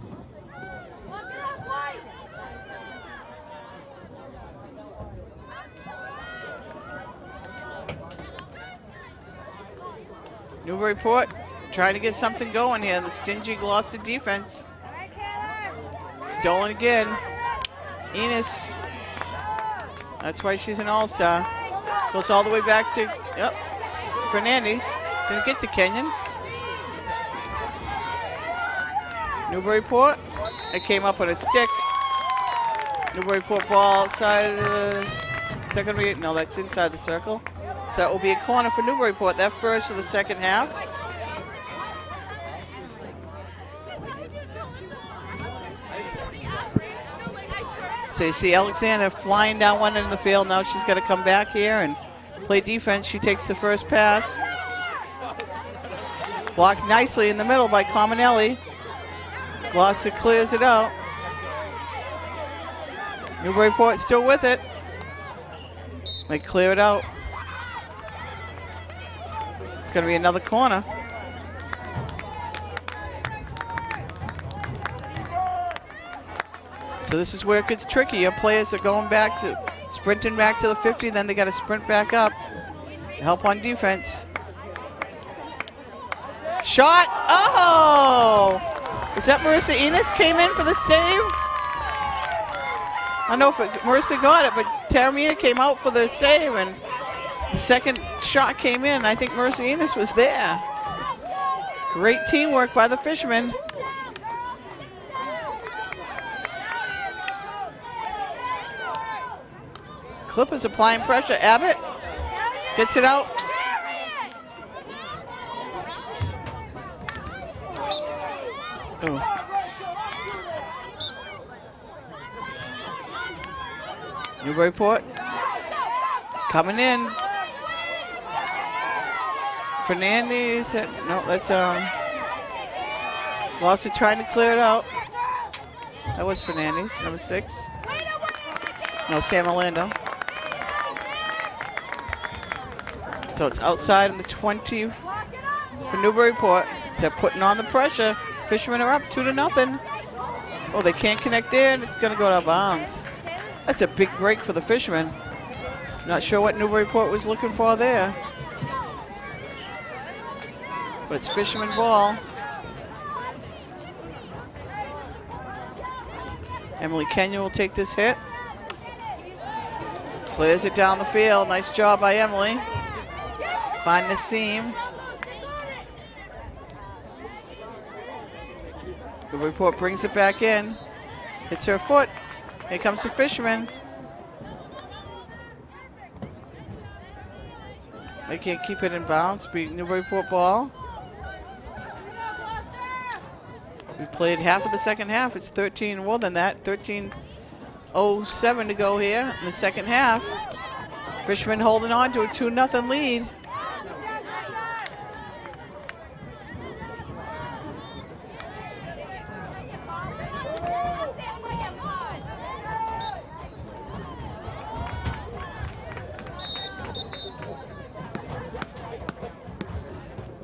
A: Newburyport trying to get something going here. The stingy Gloucester defense. Stolen again. Enos. That's why she's an all-star. Goes all the way back to, Fernandez. Gonna get to Kenyon. Newburyport. It came up with a stick. Newburyport ball outside of the second. No, that's inside the circle. So it will be a corner for Newburyport. That first of the second half. So you see Alexander flying down one end of the field. Now she's got to come back here and play defense. She takes the first pass. Blocked nicely in the middle by Cominelli. Gloucester clears it out. Newburyport still with it. They clear it out. It's going to be another corner. So this is where it gets tricky. Your players are going back to, sprinting back to the 50, then they got to sprint back up. Help on defense. Shot, oh! Is that Marissa Enos came in for the save? I don't know if Marissa got it, but Taramia came out for the save, and the second shot came in. I think Marissa Enos was there. Great teamwork by the Fishermen. Clippers applying pressure. Abbott gets it out. Oh. Newburyport coming in. Fernandez, no, that's Gloucester trying to clear it out. That was Fernandez, number 6. No, Sam Orlando. So it's outside in the 20 for Newburyport. They're putting on the pressure. Fishermen are up 2-0. Oh, they can't connect there, and it's going to go out of bounds. That's a big break for the Fishermen. Not sure what Newburyport was looking for there. But it's Fisherman ball. Emily Kenya will take this hit. Clears it down the field. Nice job by Emily. Find the seam. Newburyport brings it back in. Hits her foot. Here comes the Fisherman. They can't keep it in bounds. Beat Newburyport ball. We played half of the second half. It's 13 more than that. 13:07 to go here in the second half. Fishermen holding on to a 2-0 lead.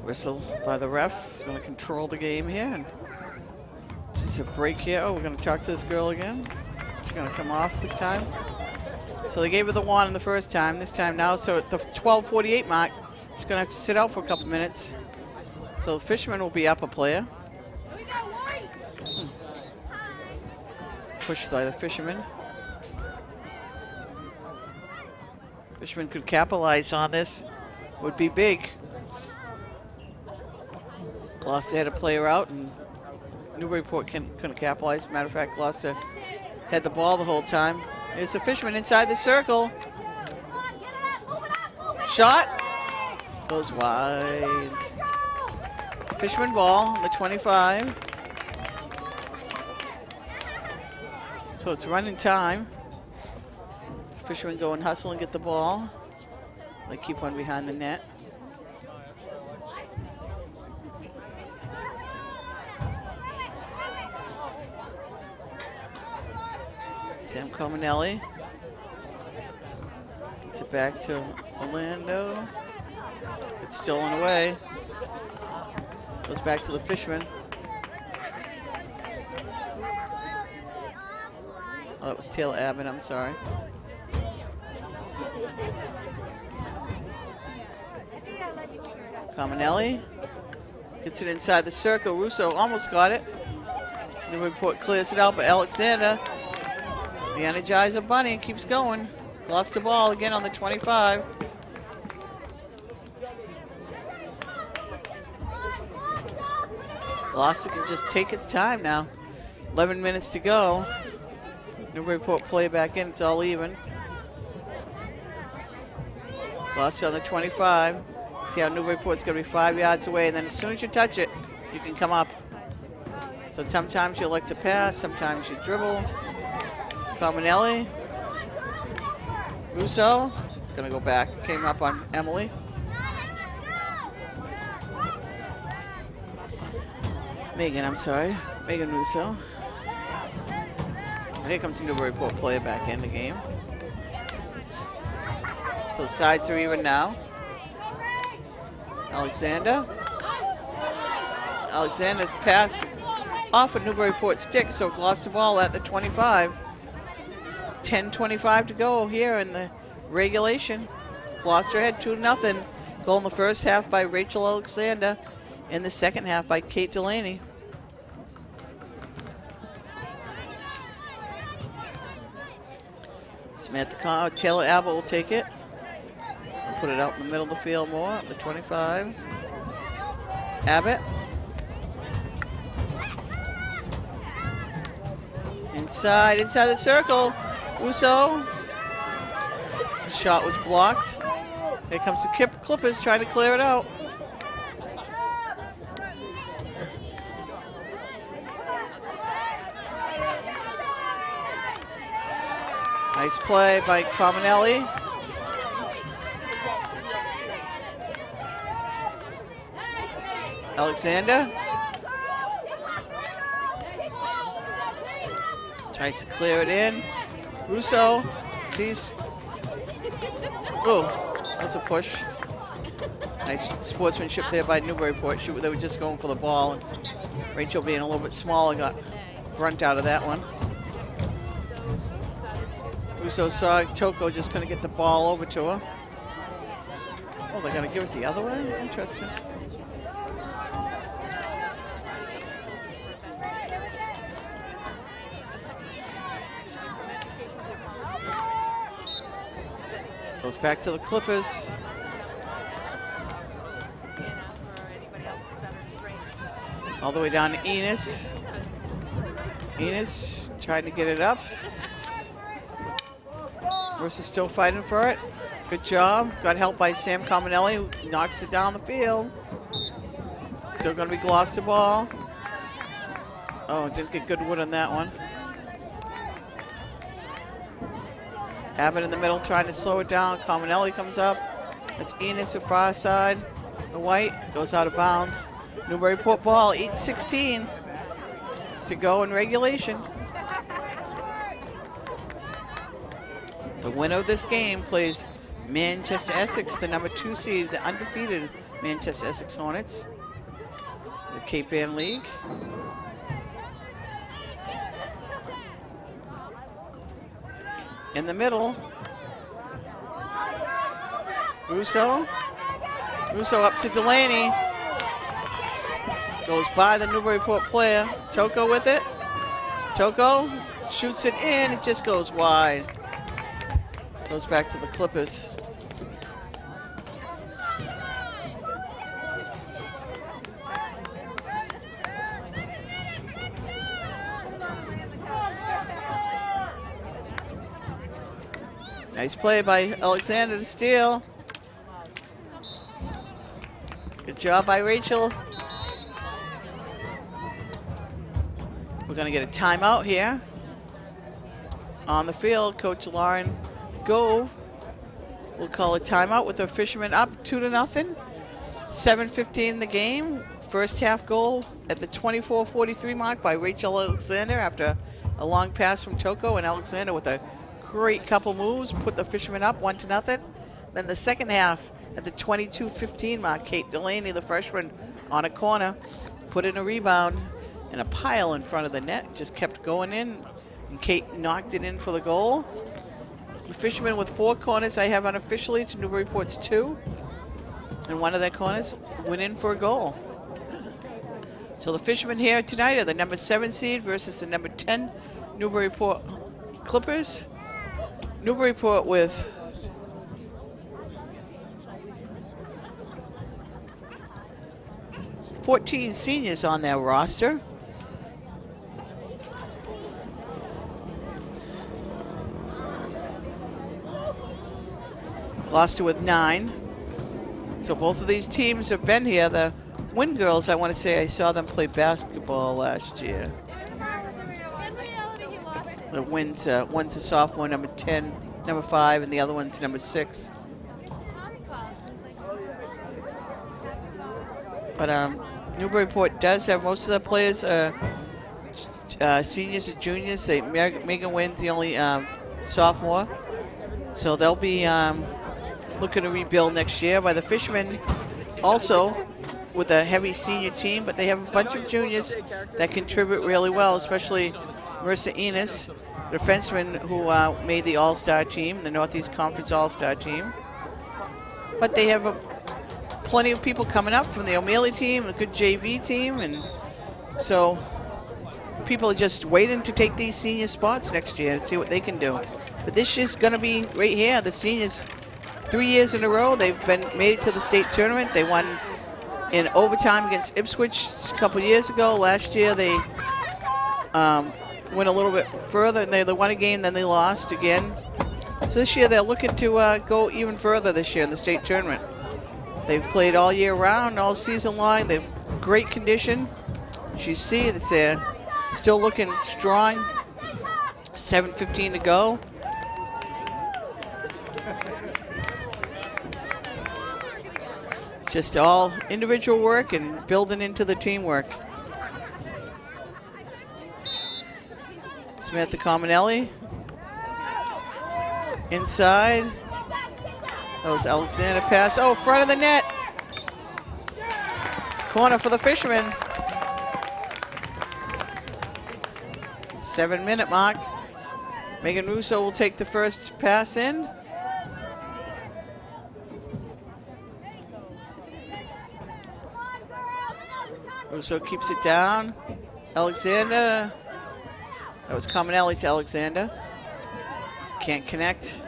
A: Whistle by the ref. Going to control the game here. And just a break here. Oh, we're going to talk to this girl again. She's going to come off this time. So they gave her the wand the first time. This time now, so at the 12:48 mark, she's going to have to sit out for a couple minutes. So the Fisherman will be up a player. Pushed by the Fisherman. Fisherman could capitalize on this. Would be big. Gloucester had a player out, and Newburyport couldn't capitalize. Matter of fact, Gloucester had the ball the whole time. There's the Fisherman inside the circle. Shot. Goes wide. Fisherman ball on the 25. So it's running time. Fisherman go and hustle and get the ball. They keep one behind the net. Sam Cominelli gets it back to Orlando. It's stolen away. Goes back to the Fisherman. Oh, that was Taylor Abbott, I'm sorry. Cominelli gets it inside the circle. Russo almost got it. Newburyport clears it out, but Alexander, the Energizer Bunny, keeps going. Lost the ball again on the 25. Gloucester can just take its time now. 11 minutes to go. Newburyport play back in, it's all even. Gloucester on the 25. See how Newburyport's gonna be 5 yards away, and then as soon as you touch it, you can come up. So sometimes you like to pass, sometimes you dribble. Cominelli. Russo, gonna go back, came up on Emily. Megan, I'm sorry. Megan Russo. Here comes the Newburyport player back in the game. So the sides are even now. Alexander's pass off of Newburyport stick, so Gloucester ball at the 25. 10:25 to go here in the regulation. Gloucester had 2-0. Goal in the first half by Rachel Alexander. In the second half by Kate Delaney. Samantha Taylor Abbott will take it. I'll put it out in the middle of the field more, at the 25. Abbott. Inside the circle. Russo. The shot was blocked. Here comes the Clippers trying to clear it out. Nice play by Cominelli. Alexander tries to clear it in. Russo sees. Oh, that's a push. Nice sportsmanship there by Newburyport. They were just going for the ball. Rachel, being a little bit smaller, got brunt out of that one. Russo saw Toko just going to get the ball over to her. Oh, they're going to give it the other way? Interesting. Goes back to the Clippers. All the way down to Enos. Enos trying to get it up. Versus still fighting for it. Good job. Got help by Sam Cominelli, who knocks it down the field. Still going to be Gloucester ball. Oh, didn't get good wood on that one. Abbott in the middle trying to slow it down. Cominelli comes up. That's Enos to far side. The white goes out of bounds. Newburyport ball, 8:16 to go in regulation. The winner of this game plays Manchester Essex, the number 2 seed, the undefeated Manchester Essex Hornets, the Cape Ann League. In the middle, Russo up to Delaney. Goes by the Newburyport player. Toko with it. Toko shoots it in. It just goes wide. Goes back to the Clippers. Nice play by Alexander to steal. Good job by Rachel. We're going to get a timeout here. On the field, Coach Lauren Gove will call a timeout with the Fishermen up 2-0. 7:15 in the game. First half goal at the 24:43 mark by Rachel Alexander after a long pass from Toko, and Alexander with a great couple moves put the Fishermen up 1-0. Then the second half at the 22:15 mark, Kate Delaney, the freshman, on a corner, put in a rebound and a pile in front of the net. Just kept going in, and Kate knocked it in for the goal. The Fishermen with 4 corners I have unofficially to Newburyport's 2. And one of their corners went in for a goal. So the Fishermen here tonight are the number 7 seed versus the number 10 Newburyport Clippers. Newburyport with $14 seniors on their roster. Gloucester with 9. So both of these teams have been here. The Wynn girls, I want to say I saw them play basketball last year. The Wynn's, one's a sophomore, number 10, number 5, and the other one's number 6. But Newburyport does have most of their players seniors or juniors. Megan Wynn's the only sophomore. So they'll be looking to rebuild next year. By the Fishermen also with a heavy senior team, but they have a bunch of juniors that contribute really well, especially Marissa Enos, the defenseman who made the All-Star team, the Northeast Conference All-Star team. But they have plenty of people coming up from the O'Malley team, a good JV team, and so people are just waiting to take these senior spots next year to see what they can do. But this year's going to be right here. The seniors, 3 years in a row, they've made it to the state tournament. They won in overtime against Ipswich a couple years ago. Last year they went a little bit further, and they won a game, then they lost again. So this year they're looking to go even further this year in the state tournament. They've played all year round, all season long. They've great condition. As you see, they're still looking strong. 7:15 to go. Just all individual work and building into the teamwork. Smith to Cominelli. Inside. That was Alexander pass. Oh, front of the net. Corner for the Fishermen. 7-minute mark. Megan Russo will take the first pass in. Russo keeps it down. Alexander. That was Cominelli to Alexander. Can't connect.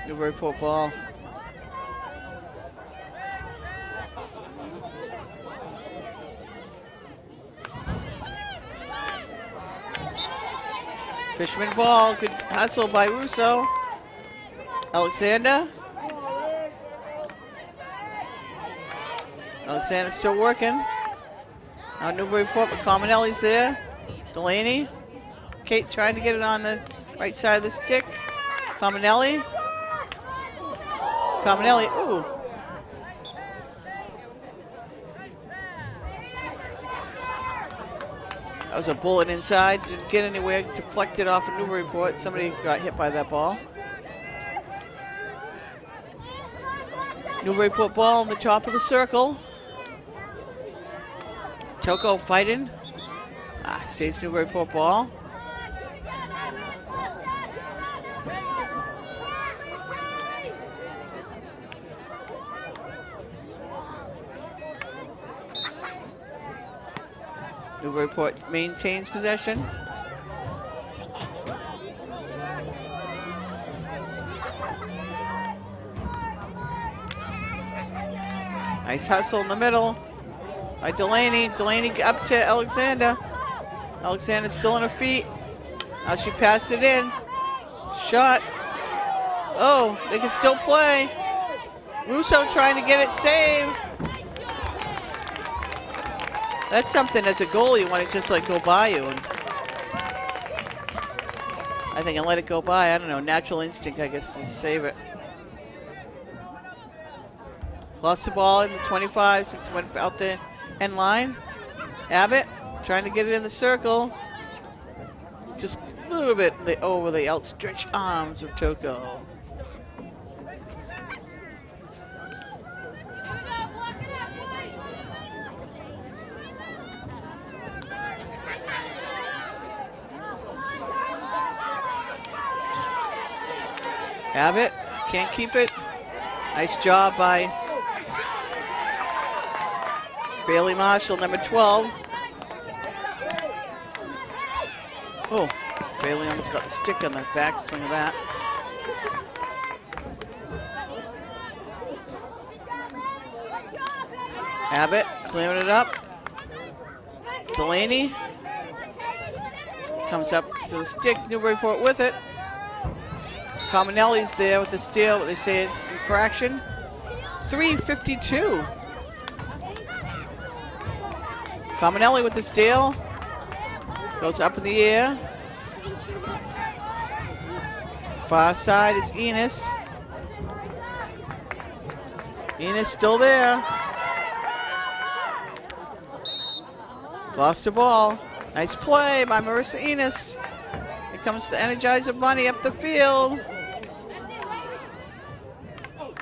A: Newburyport ball. Fisherman ball, good hustle by Russo. Alexander. Alexander's still working. Now Newburyport, but Cominelli's there. Delaney. Kate trying to get it on the right side of the stick. Cominelli. Cominelli, ooh. That was a bullet inside, didn't get anywhere, deflected off of Newburyport. Somebody got hit by that ball. Newburyport ball on the top of the circle. Toko fighting. Stays Newburyport ball. Newburyport maintains possession. Nice hustle in the middle by Delaney. Delaney up to Alexander. Alexander's still on her feet. Now she passed it in. Shot. Oh, they can still play. Russo trying to get it saved. That's something as a goalie you want to just let go by you. And I think I let it go by. I don't know, natural instinct, I guess, to save it. Lost the ball in the 25 since it went out the end line. Abbott trying to get it in the circle. Just a little bit over the outstretched arms of Toko. Abbott can't keep it. Nice job by Bailey Marshall, number 12. Oh, Bailey almost got the stick on the backswing of that. Abbott clearing it up. Delaney comes up to the stick. Newburyport with it. Cominelli's there with the steal, but they say it's infraction. 3:52. Cominelli with the steal. Goes up in the air. Far side is Enos. Enos still there. Lost the ball. Nice play by Marissa Enos. Here comes the Energizer Bunny up the field.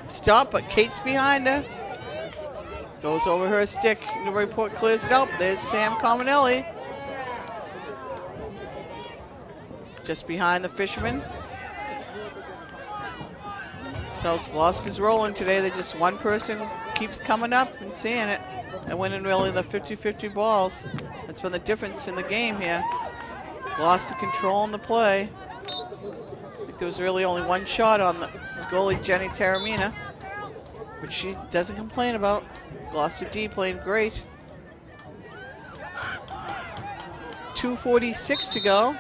A: Stop, but Kate's behind her. Goes over her stick. Newburyport clears it out. There's Sam Cominelli. Just behind the Fisherman. Tells Gloucester's rolling today. They just one person keeps coming up and seeing it. And winning really the 50-50 balls. That's been the difference in the game here. Gloucester controlling the play. I think there was really only one shot on the goalie, Jenny Taramina, which she doesn't complain about. Gloucester D playing great. 2:46 to go.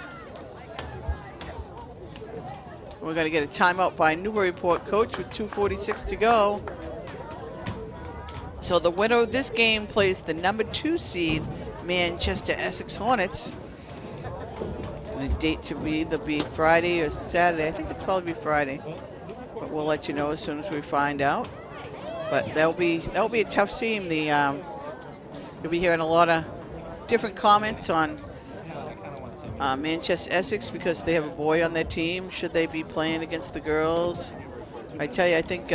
A: We're going to get a timeout by Newburyport coach with 2:46 to go. So the winner of this game plays the number 2 seed, Manchester Essex Hornets. And the date to either be Friday or Saturday. I think it's probably be Friday, but we'll let you know as soon as we find out. But that'll be a tough team. You'll be hearing a lot of different comments on Manchester Essex because they have a boy on their team. Should they be playing against the girls? I tell you, I think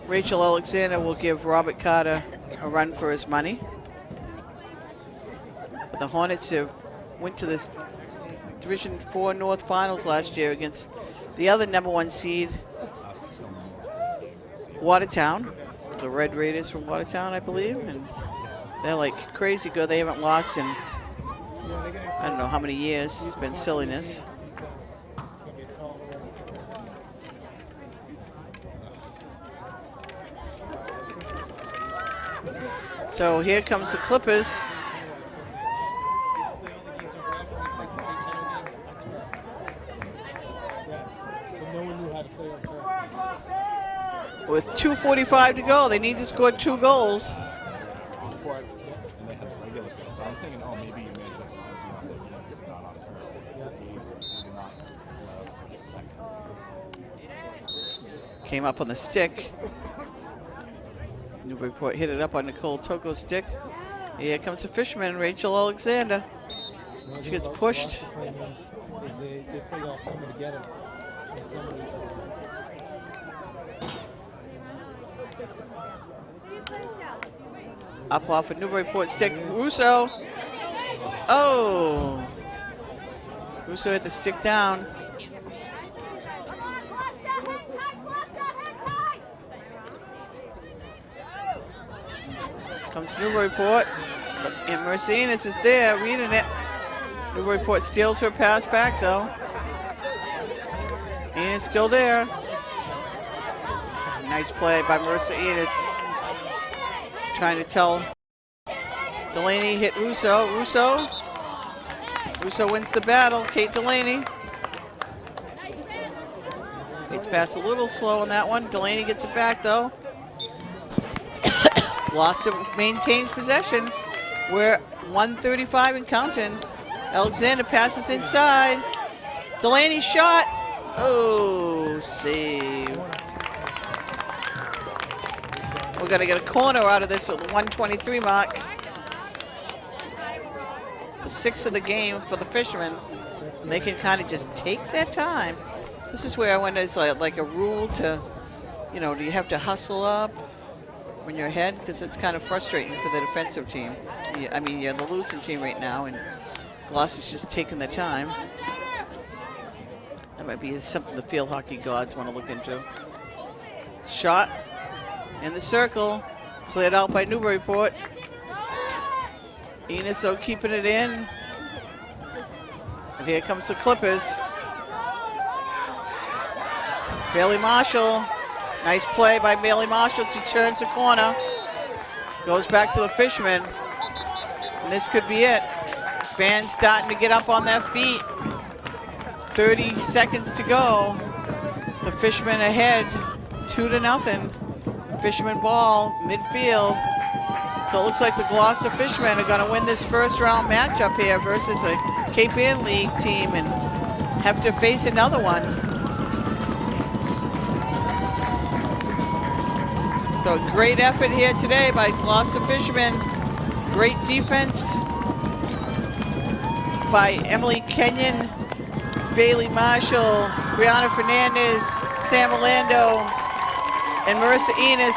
A: Rachel Alexander will give Robert Carter a run for his money. But the Hornets went to this Division 4 North Finals last year against the other #1 seed, Watertown, the Red Raiders from Watertown, I believe, and they're like crazy good. They haven't lost in I don't know how many years. It's been silliness. So here comes the Clippers. With 2:45 to go, they need to score 2 goals. Came up on the stick. Newburyport hit it up on Nicole Toko's stick. Here comes the fisherman, Rachel Alexander. She gets pushed. Up off of Newburyport stick, Russo. Oh! Russo had the stick down. Comes Newburyport, and Mercedes is there, reading it. Newburyport steals her pass back, though. And it's still there. Nice play by Mercedes. Trying to tell Delaney hit Russo. Russo wins the battle. Kate Delaney. Kate's pass a little slow on that one. Delaney gets it back, though. Lost it, maintains possession. We're 1:35 and counting. Alexander passes inside. Delaney shot. Oh, save. We're gonna get a corner out of this at the 1:23 mark. The 6th of the game for the fishermen. They can kind of just take their time. This is where I wonder, is like a rule to, you know, do you have to hustle up when you're ahead? Because it's kind of frustrating for the defensive team. I mean, you're the losing team right now, and Gloucester's just taking the time. That might be something the field hockey gods want to look into. Shot in the circle, cleared out by Newburyport. Enos, though, keeping it in. And here comes the Clippers. Bailey Marshall. Nice play by Bailey Marshall to turn the corner. Goes back to the fishermen. And this could be it. Fans starting to get up on their feet. 30 seconds to go. The fishermen ahead, 2-0. The fishermen ball, midfield. So it looks like the Gloucester Fishermen are going to win this first round matchup here versus a Cape Ann League team and have to face another one. So great effort here today by Gloucester Fishermen. Great defense by Emily Kenyon, Bailey Marshall, Brianna Fernandez, Sam Orlando, and Marissa Enos.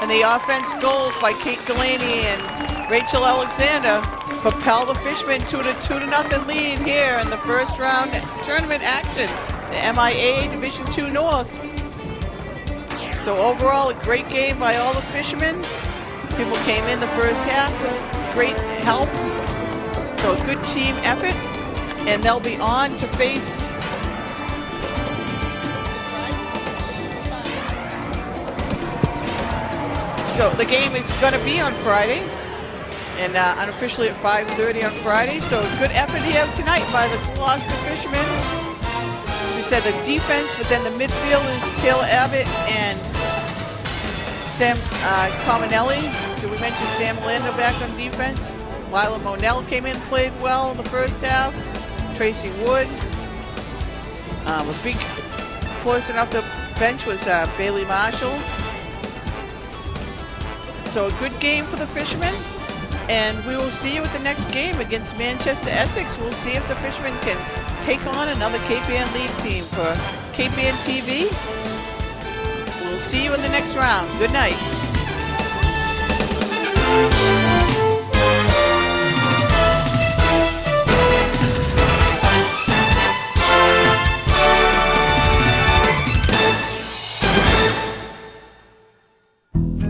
A: And the offense goals by Kate Delaney and Rachel Alexander propel the Fishermen to a 2-0 lead here in the first round tournament action, the MIAA Division II North. So overall, a great game by all the Fishermen. People came in the first half with great help. So a good team effort, and they'll be on to face So the game is going to be on Friday, and unofficially at 5:30 on Friday. So good effort here tonight by the Gloucester Fishermen. As we said, the defense, but then the midfield is Taylor Abbott and Sam Cominelli. Did we mention Sam Orlando back on defense? Lila Monell came in, played well in the first half. Tracy Wood, a big person up the bench was Bailey Marshall. So a good game for the Fishermen. And we will see you at the next game against Manchester Essex. We'll see if the Fishermen can take on another Cape Ann League team for Cape Ann TV. We'll see you in the next round. Good night.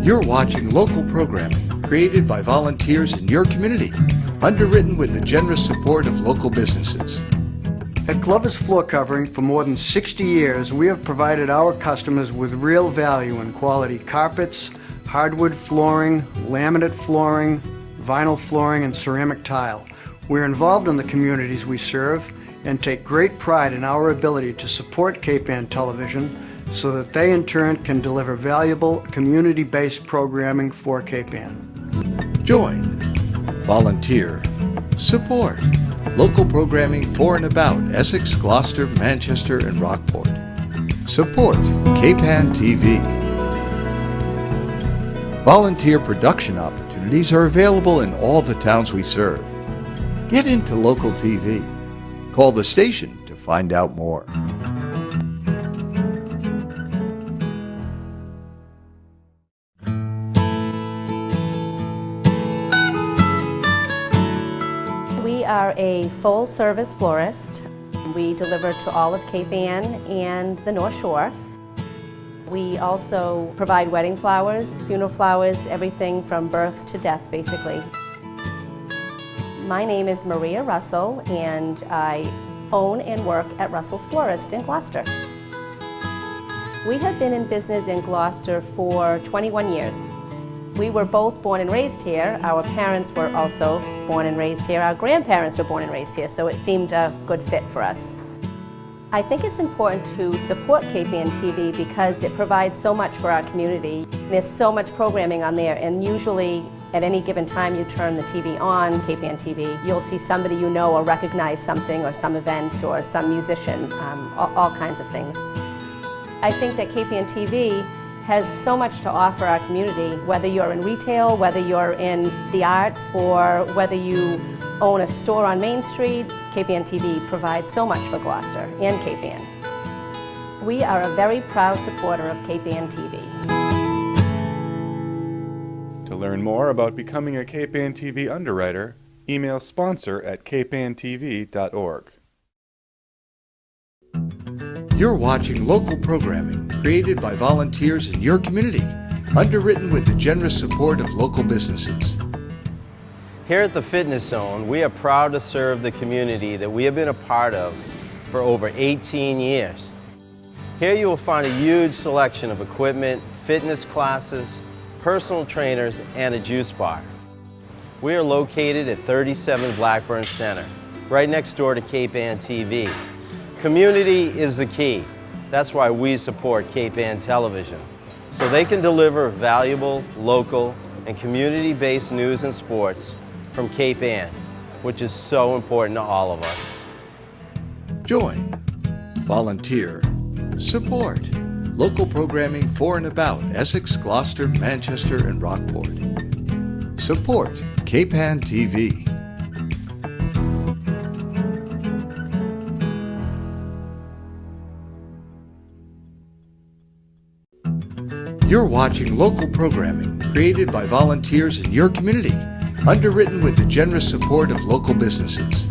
C: You're watching local programming created by volunteers in your community, underwritten with the generous support of local businesses.
K: At Glover's Floor Covering, for more than 60 years, we have provided our customers with real value in quality carpets, hardwood flooring, laminate flooring, vinyl flooring, and ceramic tile. We're involved in the communities we serve and take great pride in our ability to support Cape Ann Television so that they in turn can deliver valuable community-based programming for Cape Ann.
C: Join, volunteer, support local programming for and about Essex, Gloucester, Manchester, and Rockport. Support Cape Ann TV. Volunteer production opportunities are available in all the towns we serve. Get into local TV. Call the station to find out more.
L: We are a full-service florist. We deliver to all of Cape Ann and the North Shore. We also provide wedding flowers, funeral flowers, everything from birth to death, basically. My name is Maria Russell, and I own and work at Russell's Florist in Gloucester. We have been in business in Gloucester for 21 years. We were both born and raised here. Our parents were also born and raised here. Our grandparents were born and raised here, so it seemed a good fit for us. I think it's important to support Cape Ann TV because it provides so much for our community. There's so much programming on there, and usually at any given time you turn the TV on, Cape Ann TV, you'll see somebody you know or recognize something or some event or some musician, all kinds of things. I think that Cape Ann TV has so much to offer our community, whether you're in retail, whether you're in the arts, or whether you own a store on Main Street. Cape Ann TV provides so much for Gloucester and Cape Ann. We are a very proud supporter of Cape Ann TV.
M: To learn more about becoming a Cape Ann TV underwriter, email sponsor@capeanntv.org.
C: You're watching local programming created by volunteers in your community, underwritten with the generous support of local businesses.
N: Here at the Fitness Zone, we are proud to serve the community that we have been a part of for over 18 years. Here you will find a huge selection of equipment, fitness classes, personal trainers, and a juice bar. We are located at 37 Blackburn Center, right next door to Cape Ann TV. Community is the key. That's why we support Cape Ann Television, so they can deliver valuable, local, and community-based news and sports from Cape Ann, which is so important to all of us.
C: Join, volunteer, support local programming for and about Essex, Gloucester, Manchester, and Rockport. Support Cape Ann TV. You're watching local programming created by volunteers in your community, underwritten with the generous support of local businesses.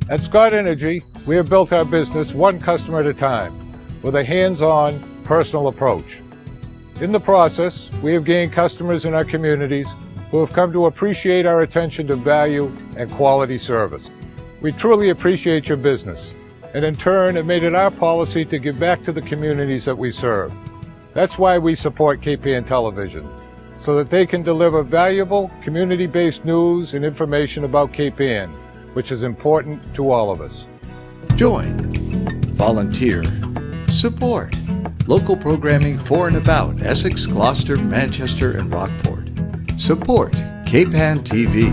O: At Scott Energy, we have built our business one customer at a time with a hands-on, personal approach. In the process, we have gained customers in our communities who have come to appreciate our attention to value and quality service. We truly appreciate your business, and in turn have made it our policy to give back to the communities that we serve. That's why we support Cape Ann Television, so that they can deliver valuable, community-based news and information about Cape Ann, which is important to all of us.
C: Join, volunteer, support local programming for and about Essex, Gloucester, Manchester, and Rockport. Support Cape Ann TV.